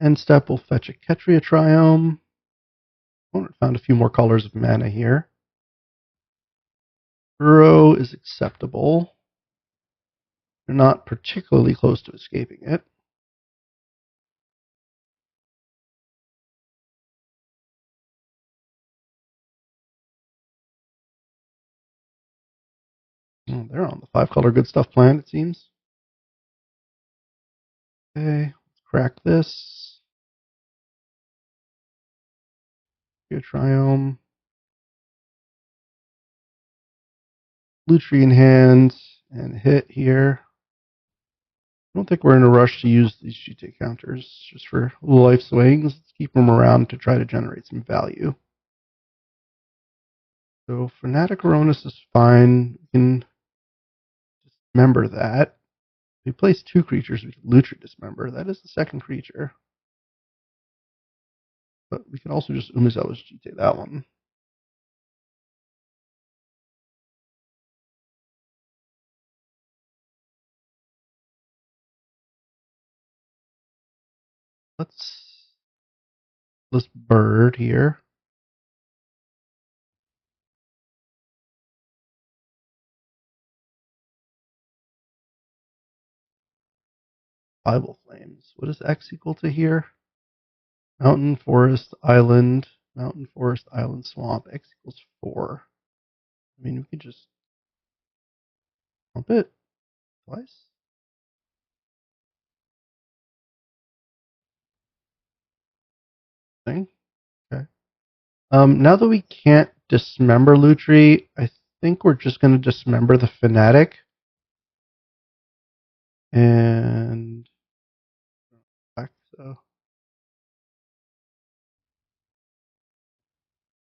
Speaker 1: End step, we'll fetch a Ketria Triome. Opponent found a few more colors of mana here. Burrow is acceptable. They're not particularly close to escaping it. Oh, they're on the 5-color good stuff plan, it seems. Okay, let's crack this. Here, Triome. Lutri in hand and hit here. I don't think we're in a rush to use these Jite counters just for life swings. Let's keep them around to try to generate some value. So Fanatic Aronis is fine. We can dismember that. If we place 2 creatures, we can Lutri Dismember. That is the second creature. But we can also just Umezawa's Jite that one. Let's bird here. Bible Flames. What is X equal to here? Mountain, forest, island. Mountain, forest, island, swamp. X equals 4. I mean, we could just pump it twice. Thing. Okay. Now that we can't dismember Lutri, I think we're just going to dismember the Fanatic. And back, so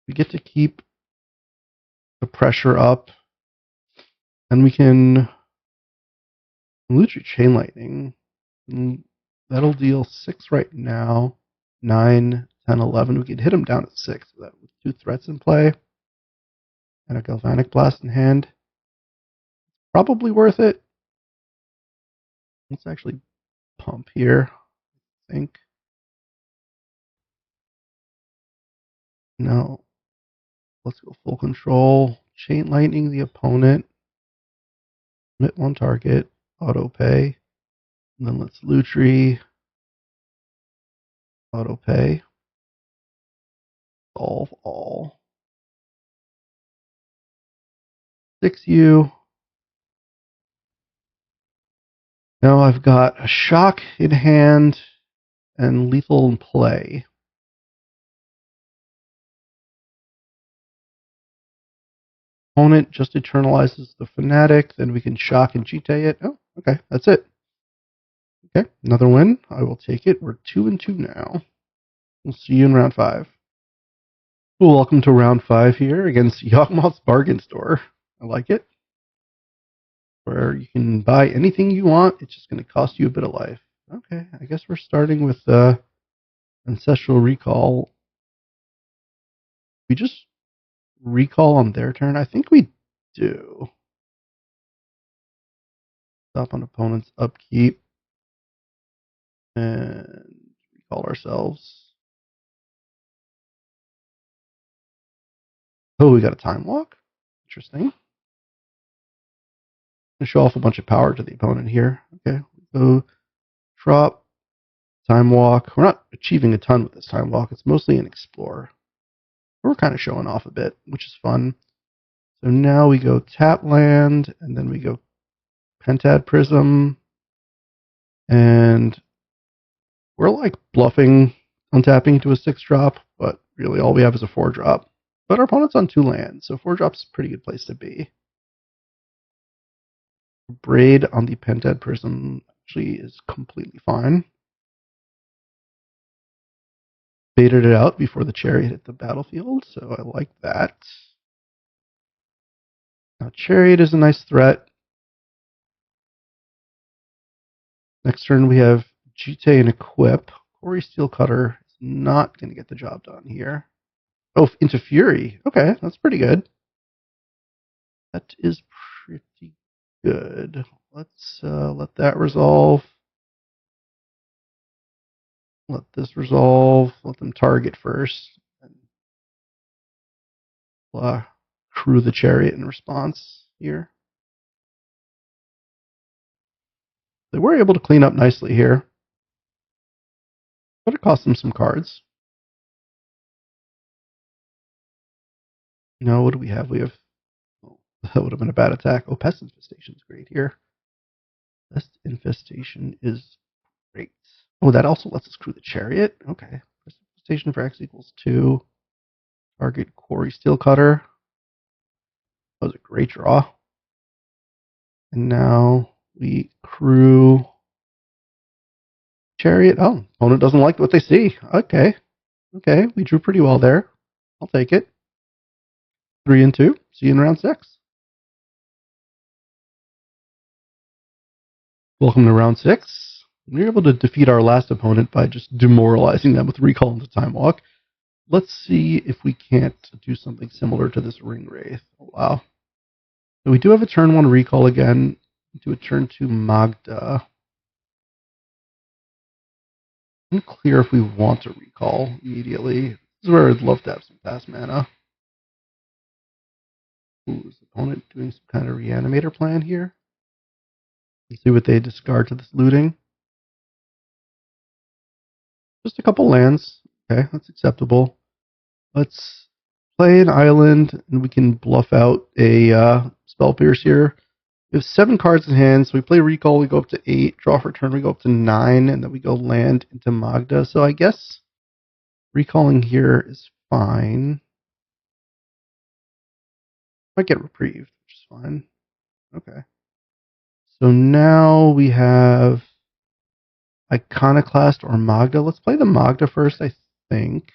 Speaker 1: we get to keep the pressure up, and we can Lutri Chain Lightning. And that'll deal 6 right now. 9, 10, 11. We could hit him down at 6 with 2 threats in play and a Galvanic Blast in hand. Probably worth it. Let's actually pump here, I think. No. Let's go full control. Chain Lightning the opponent. Hit 1 target. Auto pay. And then let's Lutri. Auto pay. Solve all. 6U. Now I've got a shock in hand and lethal in play. Opponent just eternalizes the Fanatic, then we can shock and Jite it. Oh, okay, that's it. Okay, another win. I will take it. We're 2 and 2 now. We'll see you in round 5. Well, welcome to round 5 here against Yawgmoth's Bargain Store. I like it. Where you can buy anything you want, it's just going to cost you a bit of life. Okay, I guess we're starting with Ancestral Recall. We just recall on their turn? I think we do. Stop on opponent's upkeep. And recall ourselves. Oh, we got a Time Walk? Interesting. Show off a bunch of power to the opponent here. Okay, so drop, Time Walk. We're not achieving a ton with this Time Walk. It's mostly an Explore. We're kind of showing off a bit, which is fun. So now we go tap land, and then we go Pentad Prism, and we're like bluffing, untapping to a 6-drop, but really all we have is a 4-drop. But our opponent's on 2 lands, so 4-drop's a pretty good place to be. Braid on the Pentad Prism actually is completely fine. Baited it out before the Chariot hit the battlefield, so I like that. Now Chariot is a nice threat. Next turn we have Jute and Equip. Quarry Steel Cutter is not going to get the job done here. Oh, into Fury. Okay, that's pretty good. That is pretty good. Let's let that resolve. Let this resolve. Let them target first. And crew the Chariot in response here. They were able to clean up nicely here. But it cost them some cards. Now, what do we have? We have... Oh, that would have been a bad attack. Oh, Pest Infestation is great here. Pest Infestation is great. Oh, that also lets us crew the Chariot. Okay. Pest Infestation for X equals 2. Target Quarry Steel Cutter. That was a great draw. And now we crew Chariot. Oh, opponent doesn't like what they see. Okay. Okay, we drew pretty well there. I'll take it. 3 and 2. See you in round 6. Welcome to round 6. We were able to defeat our last opponent by just demoralizing them with Recall into Time Walk. Let's see if we can't do something similar to this Ring Wraith. Oh, wow. So we do have a turn 1 Recall again. Do a turn 2 Magda. Unclear if we want to recall immediately. This is where I'd love to have some fast mana. Ooh, is the opponent doing some kind of reanimator plan here? Let's see what they discard to this looting. Just a couple lands. Okay, that's acceptable. Let's play an island, and we can bluff out a Spell Pierce here. We have 7 cards in hand, so we play Recall, we go up to 8. Draw for turn, we go up to 9, and then we go land into Magda. So I guess recalling here is fine. Might get reprieved, which is fine. Okay. So now we have Iconoclast or Magda. Let's play the Magda first, I think.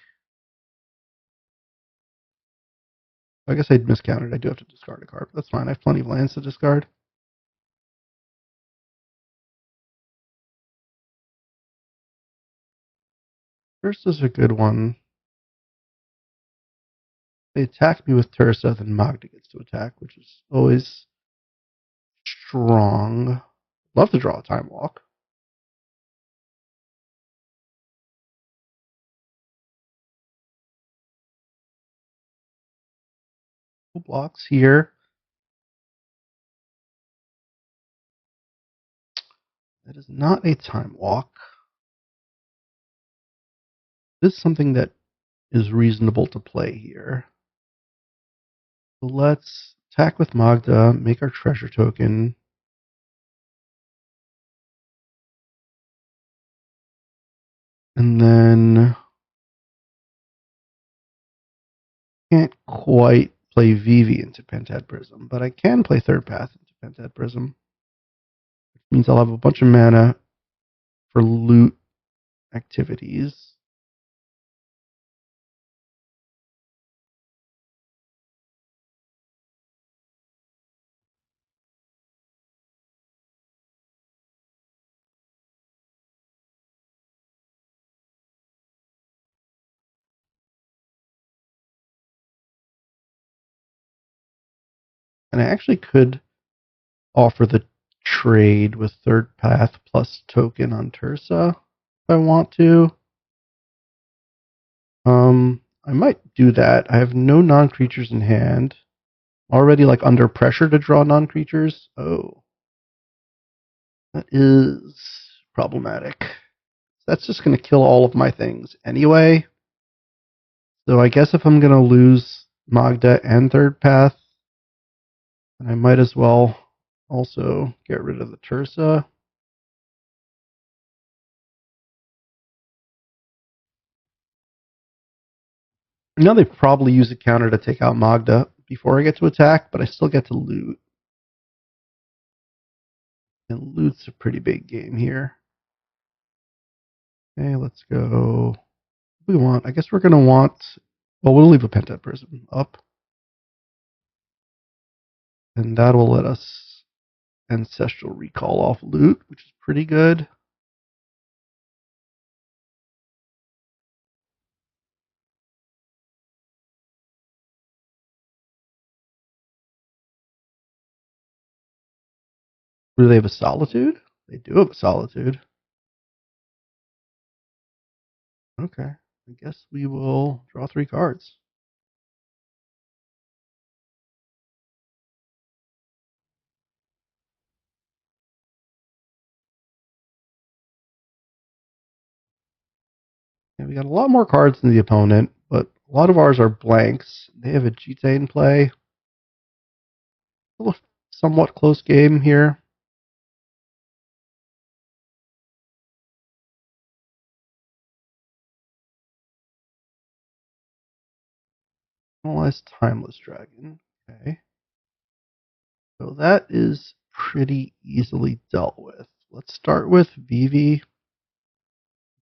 Speaker 1: I guess I miscounted. I do have to discard a card, but that's fine. I have plenty of lands to discard. First is a good one. They attack me with Tersa, then Magda gets to attack, which is always strong. Love to draw a Time Walk. Blocks here. That is not a Time Walk. This is something that is reasonable to play here. So let's attack with Magda, make our treasure token. And then can't quite play Vivi into Pentad Prism, but I can play Third Path into Pentad Prism. Which means I'll have a bunch of mana for loot activities. And I actually could offer the trade with third path plus token on Tursa if I want to. I might do that. I have no non-creatures in hand. Already like under pressure to draw non-creatures. Oh, that is problematic. That's just going to kill all of my things anyway. So I guess if I'm going to lose Magda and third path, then I might as well also get rid of the Tursa. Now they probably use a counter to take out Magda before I get to attack, but I still get to loot. And loot's a pretty big game here. Okay, let's go. What do we want? I guess we're going to want. Well, we'll leave a Pentad Prism up. And that will let us Ancestral Recall off loot, which is pretty good. Do they have a Solitude? They do have a Solitude. Okay. I guess we will draw 3 cards. And we got a lot more cards than the opponent, but a lot of ours are blanks. They have a Jite in play. A somewhat close game here. Analyze Timeless Dragon. Okay. So that is pretty easily dealt with. Let's start with Vivi.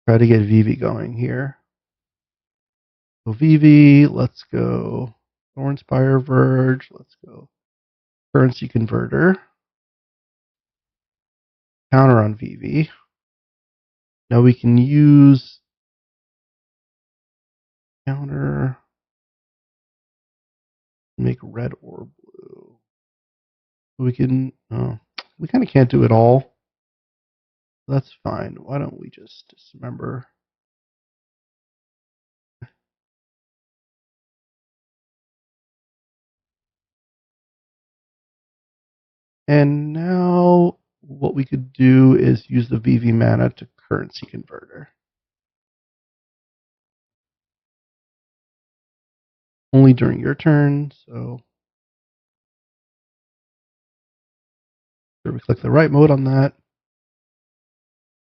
Speaker 1: Try to get Vivi going here. So Vivi, let's go Thornspire Verge. Let's go Currency Converter. Counter on Vivi. Now we can use counter, make red or blue. We can, we kind of can't do it all. That's fine. Why don't we just dismember? And now what we could do is use the VV mana to currency converter. Only during your turn, so we click the right mode on that.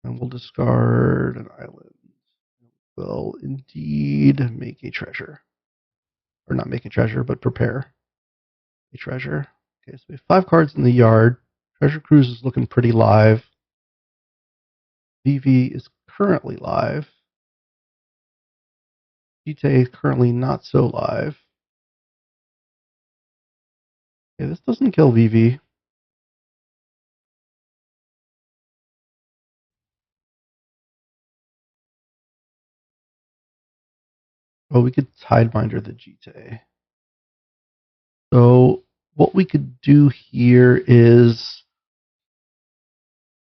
Speaker 1: And we'll discard an island. We'll indeed make a treasure. Or not make a treasure, but prepare a treasure. Okay, so we have 5 cards in the yard. Treasure Cruise is looking pretty live. VV is currently live. GTA is currently not so live. Okay, this doesn't kill VV. Oh, we could Tidebinder the GTA. So what we could do here is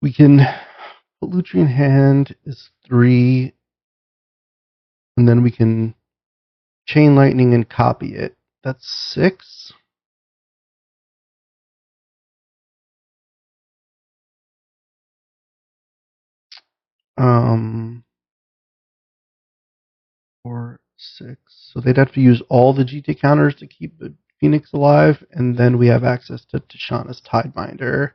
Speaker 1: we can put Lutri in hand is 3, and then we can Chain Lightning and copy it. That's 6. Um, 4, 6. So they'd have to use all the GT counters to keep the Phoenix alive, and then we have access to Tishana's Tidebinder.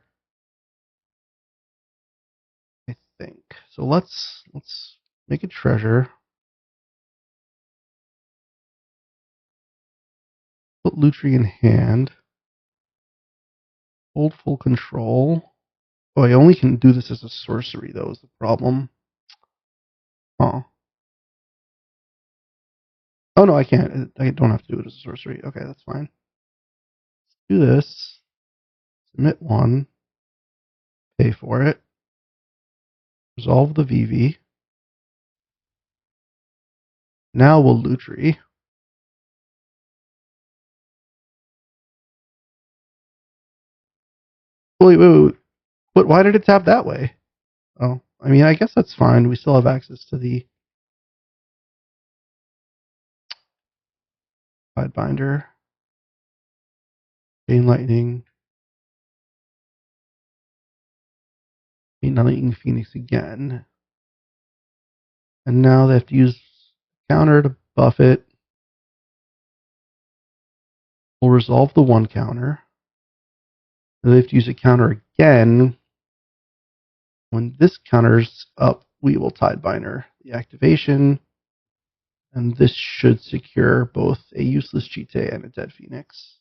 Speaker 1: I think. So let's make a treasure. Put Lutri in hand. Hold full control. Oh, I only can do this as a sorcery, though, is the problem. Huh. Oh, no, I can't. I don't have to do it as a sorcery. Okay, that's fine. Let's do this. Submit 1. Pay for it. Resolve the VV. Now we'll Lutri. Wait. But why did it tap that way? Oh, I mean, I guess that's fine. We still have access to the Sidebinder, Chain Lightning, Chain Lightning Phoenix again. And now they have to use counter to buff it. We'll resolve the one counter. And they have to use a counter again. When this counter's up, we will Tidebinder the activation. And this should secure both a useless Cheetah and a dead Phoenix.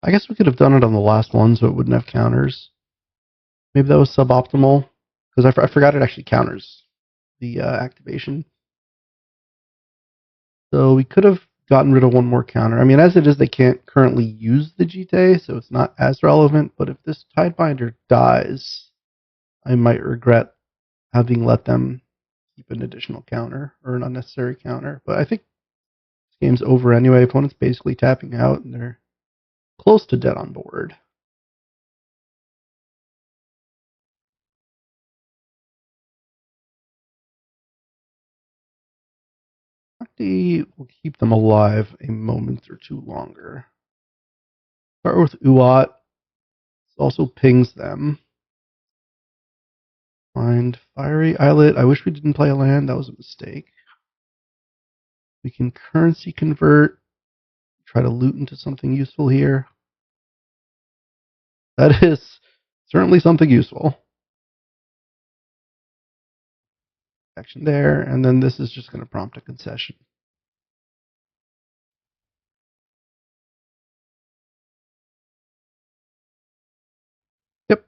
Speaker 1: I guess we could have done it on the last one so it wouldn't have counters. Maybe that was suboptimal, because I forgot it actually counters the activation. So we could have gotten rid of one more counter. I mean, as it is, they can't currently use the GT, so it's not as relevant. But if this Tidebinder dies, I might regret having let them keep an additional counter or an unnecessary counter. But I think this game's over anyway. Opponent's basically tapping out, and they're close to dead on board. Magda will keep them alive a moment or two longer. Start with Uat. This also pings them. Find Fiery Islet. I wish we didn't play a land. That was a mistake. We can currency convert. Try to loot into something useful here. That is certainly something useful. Action there, and then this is just going to prompt a concession. Yep.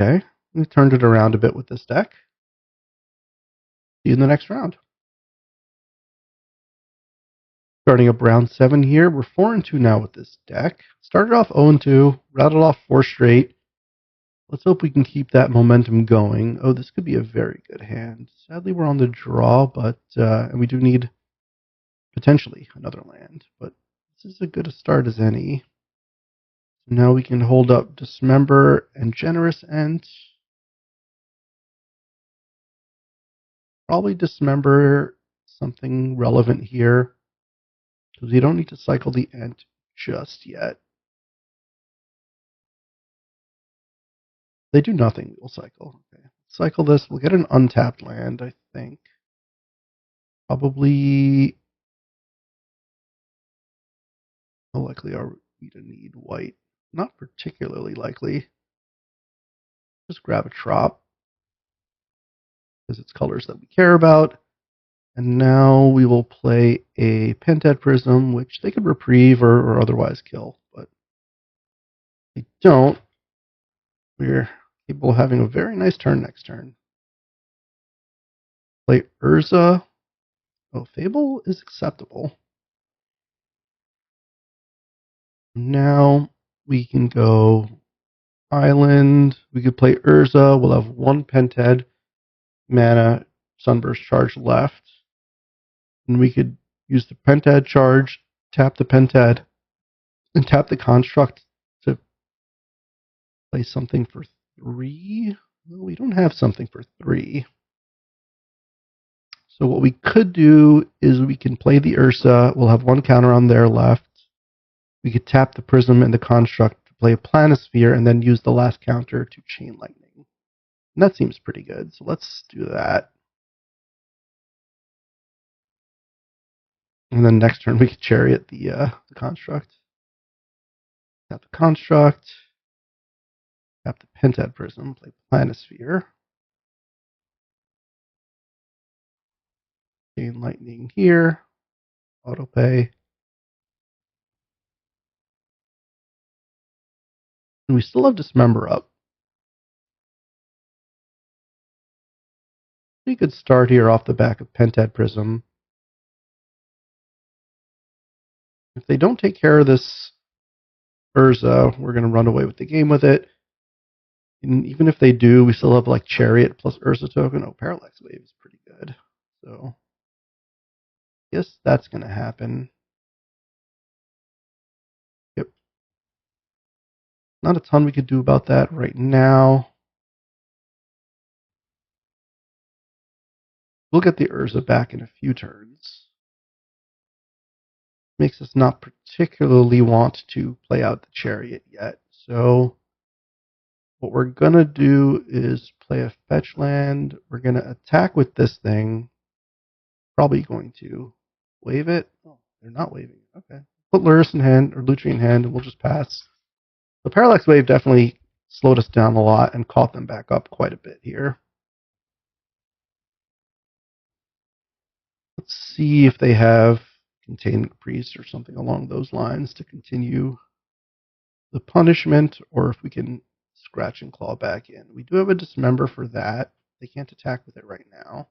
Speaker 1: Okay. We turned it around a bit with this deck. See you in the next round. Starting up round 7 here. We're 4-2 now with this deck. Started off 0-2, rattled off 4 straight. Let's hope we can keep that momentum going. Oh, this could be a very good hand. Sadly, we're on the draw, but and we do need potentially another land. But this is as good a start as any. So now we can hold up Dismember and Generous End. Probably Dismember something relevant here, because we don't need to cycle the Ent just yet. They do nothing, we'll cycle. Okay. Cycle this, we'll get an untapped land, I think. Probably, how likely are we to need white? Not particularly likely. Just grab a Trop, because it's colors that we care about. And now we will play a Pentad Prism, which they could reprieve or otherwise kill. But if they don't, we're capable of having a very nice turn next turn. Play Urza. Oh, Fable is acceptable. Now we can go Island. We could play Urza. We'll have one Pentad mana Sunburst charge left. And we could use the Pentad charge, tap the Pentad, and tap the Construct to play something for 3. Well, we don't have something for 3. So what we could do is we can play the Ursa. We'll have one counter on their left. We could tap the Prism and the Construct to play a Planisphere and then use the last counter to Chain Lightning. And that seems pretty good. So let's do that. And then next turn we could Chariot the Construct. Tap the Construct. Tap the Pentad Prism. Play Planisphere. Chain Lightning here. Autopay. And we still have Dismember up. pretty good start here off the back of Pentad Prism. If they don't take care of this Urza, we're going to run away with the game with it. And even if they do, we still have like Chariot plus Urza token. Oh, Parallax Wave is pretty good. So, I guess that's going to happen. Yep. Not a ton we could do about that right now. We'll get the Urza back in a few turns. Makes us not particularly want to play out the Chariot yet. So what we're going to do is play a fetch land. We're going to attack with this thing. Probably going to wave it. Oh, they're not waving it. Okay. Put Luris in hand, or Lutri in hand, and we'll just pass. The Parallax Wave definitely slowed us down a lot and caught them back up quite a bit here. Let's see if they have Containment Priest or something along those lines to continue the punishment, or if we can scratch and claw back in. We do have a Dismember for that. They can't attack with it right now.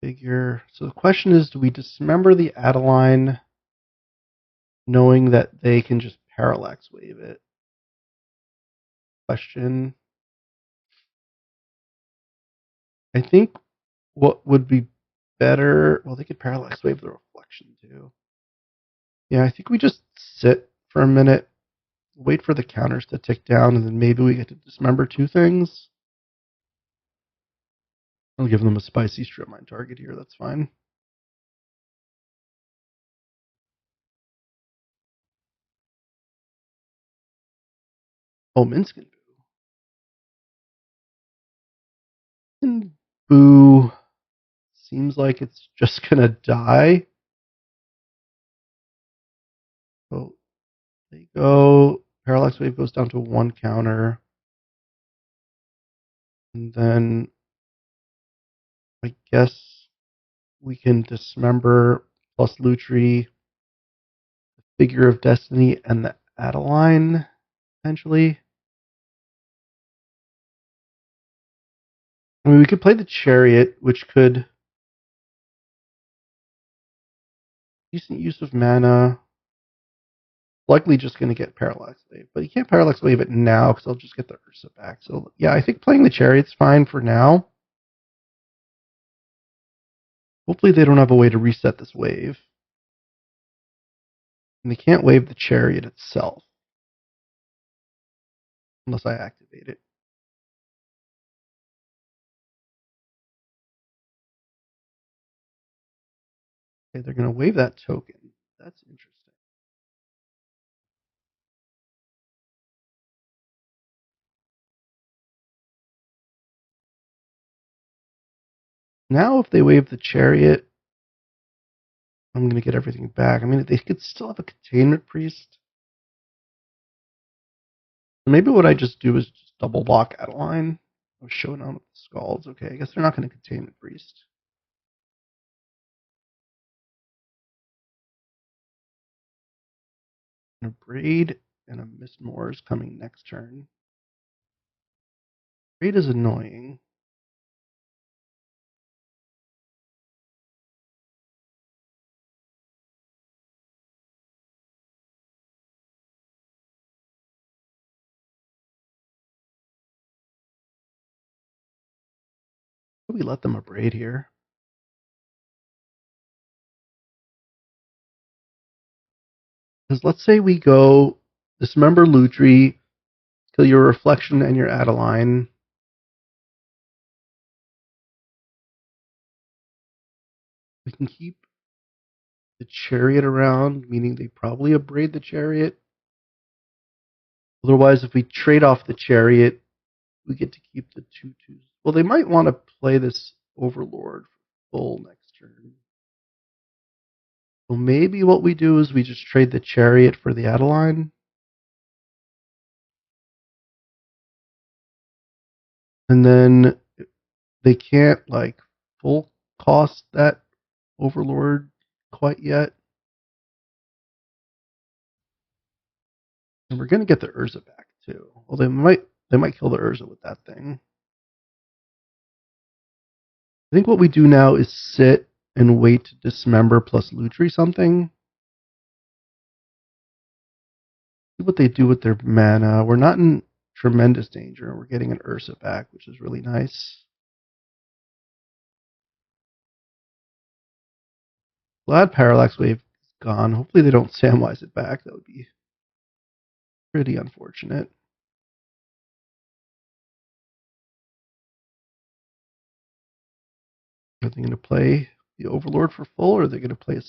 Speaker 1: Figure. So the question is, do we Dismember the Adeline knowing that they can just Parallax Wave it? Question. I think what would be better, well, they could Parallax Wave the Reflection too. Yeah, I think we just sit for a minute, wait for the counters to tick down, and then maybe we get to Dismember two things. I'll give them a spicy strip mine target here, that's fine. Oh, Minsc and Boo. And Boo seems like it's just gonna die. So they go. Parallax Wave goes down to one counter. And then I guess we can Dismember plus Lutri, the Figure of Destiny, and the Adeline, potentially. I mean, we could play the Chariot, which could decent use of mana. Likely just going to get Parallax Wave, but you can't Parallax Wave it now because I'll just get the Ursa back. So yeah, I think playing the Chariot's fine for now. Hopefully they don't have a way to reset this wave. And they can't wave the Chariot itself unless I activate it. Okay, they're going to wave that token. That's interesting. Now if they wave the Chariot, I'm going to get everything back. I mean, they could still have a Containment Priest. Maybe what I just do is just double block Adeline. I was showing on with the Scalds. Okay, I guess they're not going to Containment Priest. And a Braid and a Miss Moore's coming next turn. Braid is annoying. We let them a Braid here. Because let's say we go Dismember Lutri, kill your Reflection and your Adeline. We can keep the Chariot around, meaning they probably abrade the Chariot. Otherwise, if we trade off the Chariot, we get to keep the 2/2s. Well, they might want to play this Overlord full next turn. So maybe what we do is we just trade the Chariot for the Adeline. And then they can't like full cost that Overlord quite yet. And we're gonna get the Urza back too. Well, they They might kill the Urza with that thing. I think what we do now is sit and wait to dismember plus Lutri something. See what they do with their mana. We're not in tremendous danger. We're getting an Ursa back, which is really nice. Glad Parallax Wave is gone. Hopefully they don't Samwise it back. That would be pretty unfortunate. Are they going to play the Overlord for full, or are they going to play a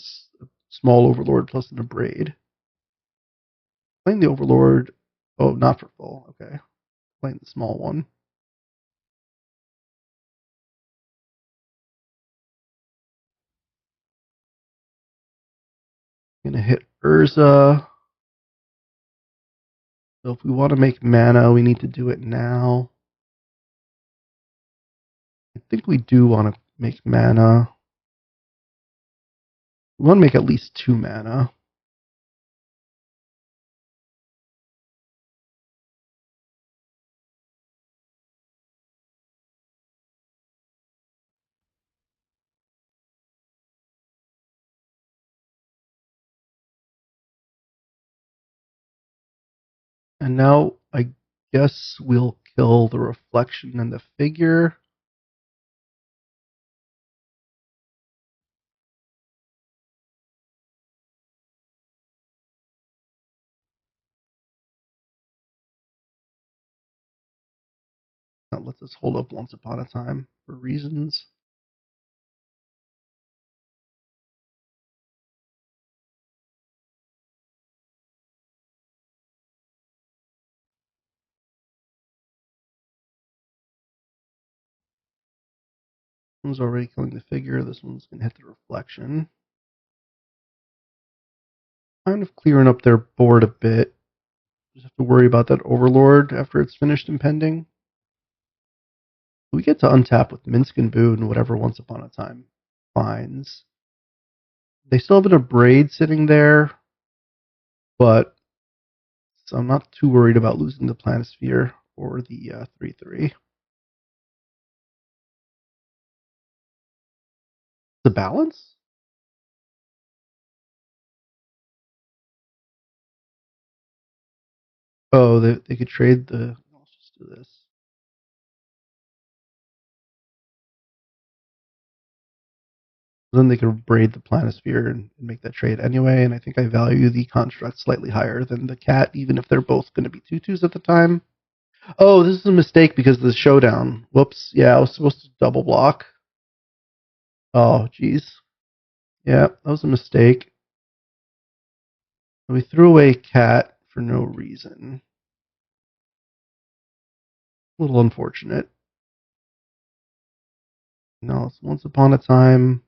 Speaker 1: small Overlord plus an Abrade? Playing the Overlord. Oh, not for full. Okay. Playing the small one. Gonna hit Urza. So if we want to make mana, we need to do it now. I think we do want to make mana. We want to make at least 2 mana. And now I guess we'll kill the reflection and the figure. That lets us hold up Once Upon a Time for reasons. This one's already killing the figure. This one's going to hit the reflection. Kind of clearing up their board a bit. Just have to worry about that Overlord after it's finished impending. We get to untap with Minsk and Boo and whatever Once Upon a Time finds. They still have an Abrade sitting there, but so I'm not too worried about losing the Planisphere or the 3/3. The balance? Oh, they could trade the. Let's just do this. Then they could braid the Planisphere and make that trade anyway. And I think I value the construct slightly higher than the cat, even if they're both going to be 2/2s at the time. Oh, this is a mistake because of the showdown. Whoops. Yeah, I was supposed to double block. Oh, jeez. Yeah, that was a mistake. We threw away cat for no reason. A little unfortunate. Now it's Once Upon a Time.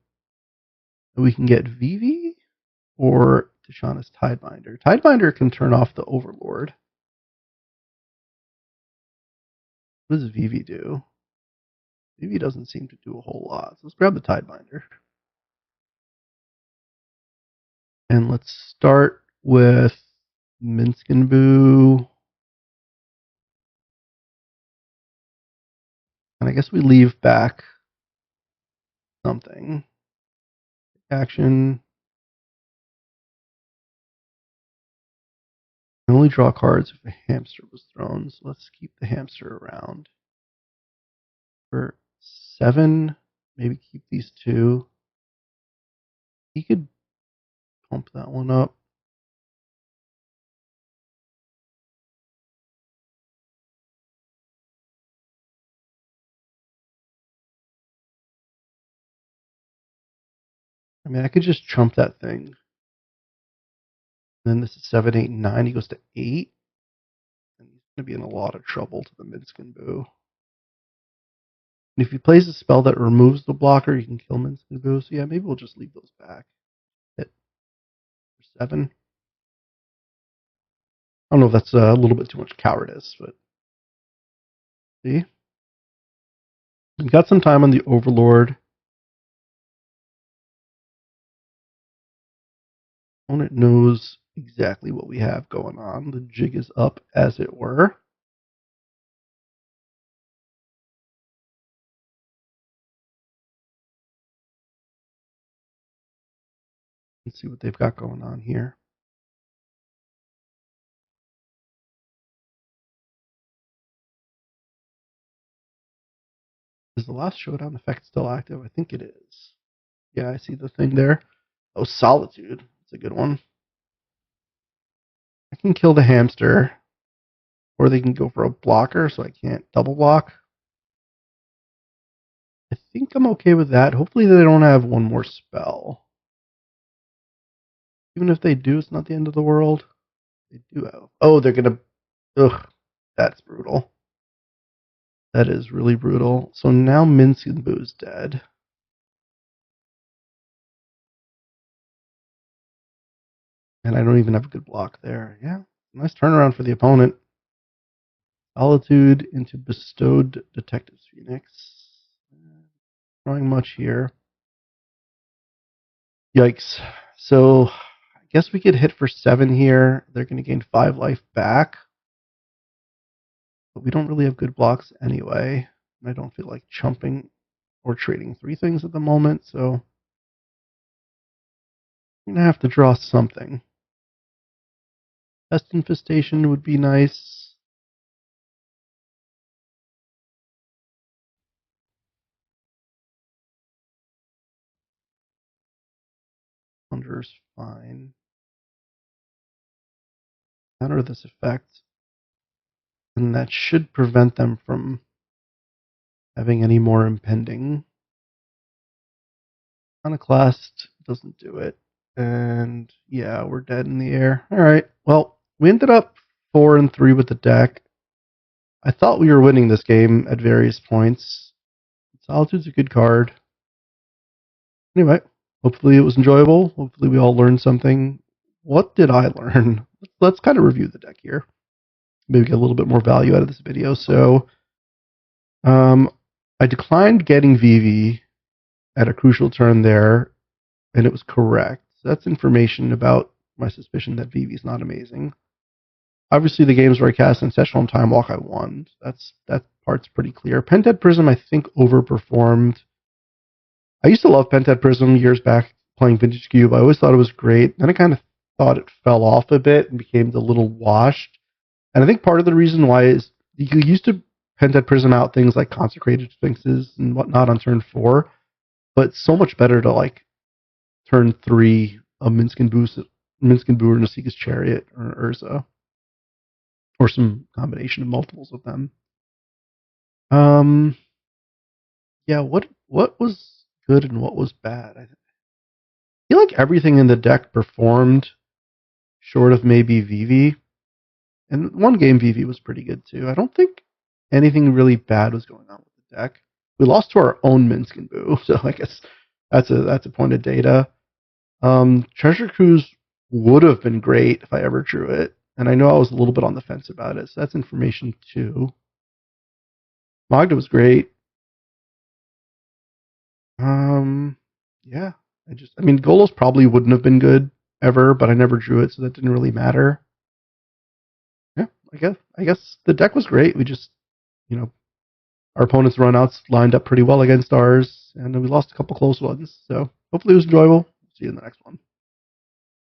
Speaker 1: We can get Vivi or Tishana's Tidebinder. Tidebinder can turn off the Overlord. What does Vivi do? Vivi doesn't seem to do a whole lot. So let's grab the Tidebinder. And let's start with Minskenboo. And I guess we leave back something. Action. I only draw cards if a hamster was thrown, so let's keep the hamster around. For 7, maybe keep these 2. He could pump that one up. I mean, I could just trump that thing. Then this is 7, 8, 9. He goes to 8. And he's going to be in a lot of trouble to the Minskenboo. And if he plays a spell that removes the blocker, you can kill Minskenboo. So yeah, maybe we'll just leave those back. Hit for 7. I don't know if that's a little bit too much cowardice, but see? We've got some time on the Overlord. Opponent knows exactly what we have going on. The jig is up, as it were. Let's see what they've got going on here. Is the last showdown effect still active? I think it is. Yeah, I see the thing there. Oh, Solitude. That's a good one. I can kill the hamster, or they can go for a blocker so I can't double block. I think I'm okay with that. Hopefully they don't have one more spell. Even if they do, it's not the end of the world. They do have. Oh, they're gonna. Ugh, that's brutal. That is really brutal. So now Minsk and Boo's dead. And I don't even have a good block there. Yeah, nice turnaround for the opponent. Solitude into Bestowed Detective's Phoenix. Drawing much here. Yikes. So I guess we could hit for 7 here. They're going to gain 5 life back. But we don't really have good blocks anyway. And I don't feel like chumping or trading 3 things at the moment. So I'm going to have to draw something. Pest Infestation would be nice. Conjurer's fine. Counter this effect. And that should prevent them from having any more impending. Iconoclast doesn't do it. And yeah, we're dead in the air. Alright, well, we ended up 4-3 with the deck. I thought we were winning this game at various points. Solitude's a good card. Anyway, hopefully it was enjoyable. Hopefully we all learned something. What did I learn? Let's kind of review the deck here. Maybe get a little bit more value out of this video. So, I declined getting Vivi at a crucial turn there, and it was correct. So that's information about my suspicion that Vivi is not amazing. Obviously, the games where I cast Ancestral Time Walk, I won. That part's pretty clear. Pentad Prism, I think, overperformed. I used to love Pentad Prism years back playing Vintage Cube. I always thought it was great. Then I kind of thought it fell off a bit and became a little washed. And I think part of the reason why is you used to Pentad Prism out things like Consecrated Sphinxes and whatnot on turn 4, but it's so much better to like turn 3 a Minsk and Boo and Esika's Chariot or Urza, or some combination of multiples of them. Yeah, what was good and what was bad? I feel like everything in the deck performed, short of maybe Vivi. And one game Vivi was pretty good too. I don't think anything really bad was going on with the deck. We lost to our own Minsk and Boo, so I guess that's a point of data. Treasure Cruise would have been great if I ever drew it, and I know I was a little bit on the fence about it, so that's information too. Magda was great. Yeah, I mean, Golos probably wouldn't have been good ever, but I never drew it, so that didn't really matter. Yeah, I guess the deck was great. We just, our opponent's runouts lined up pretty well against ours, and we lost a couple close ones. So hopefully it was enjoyable. See you in the next one.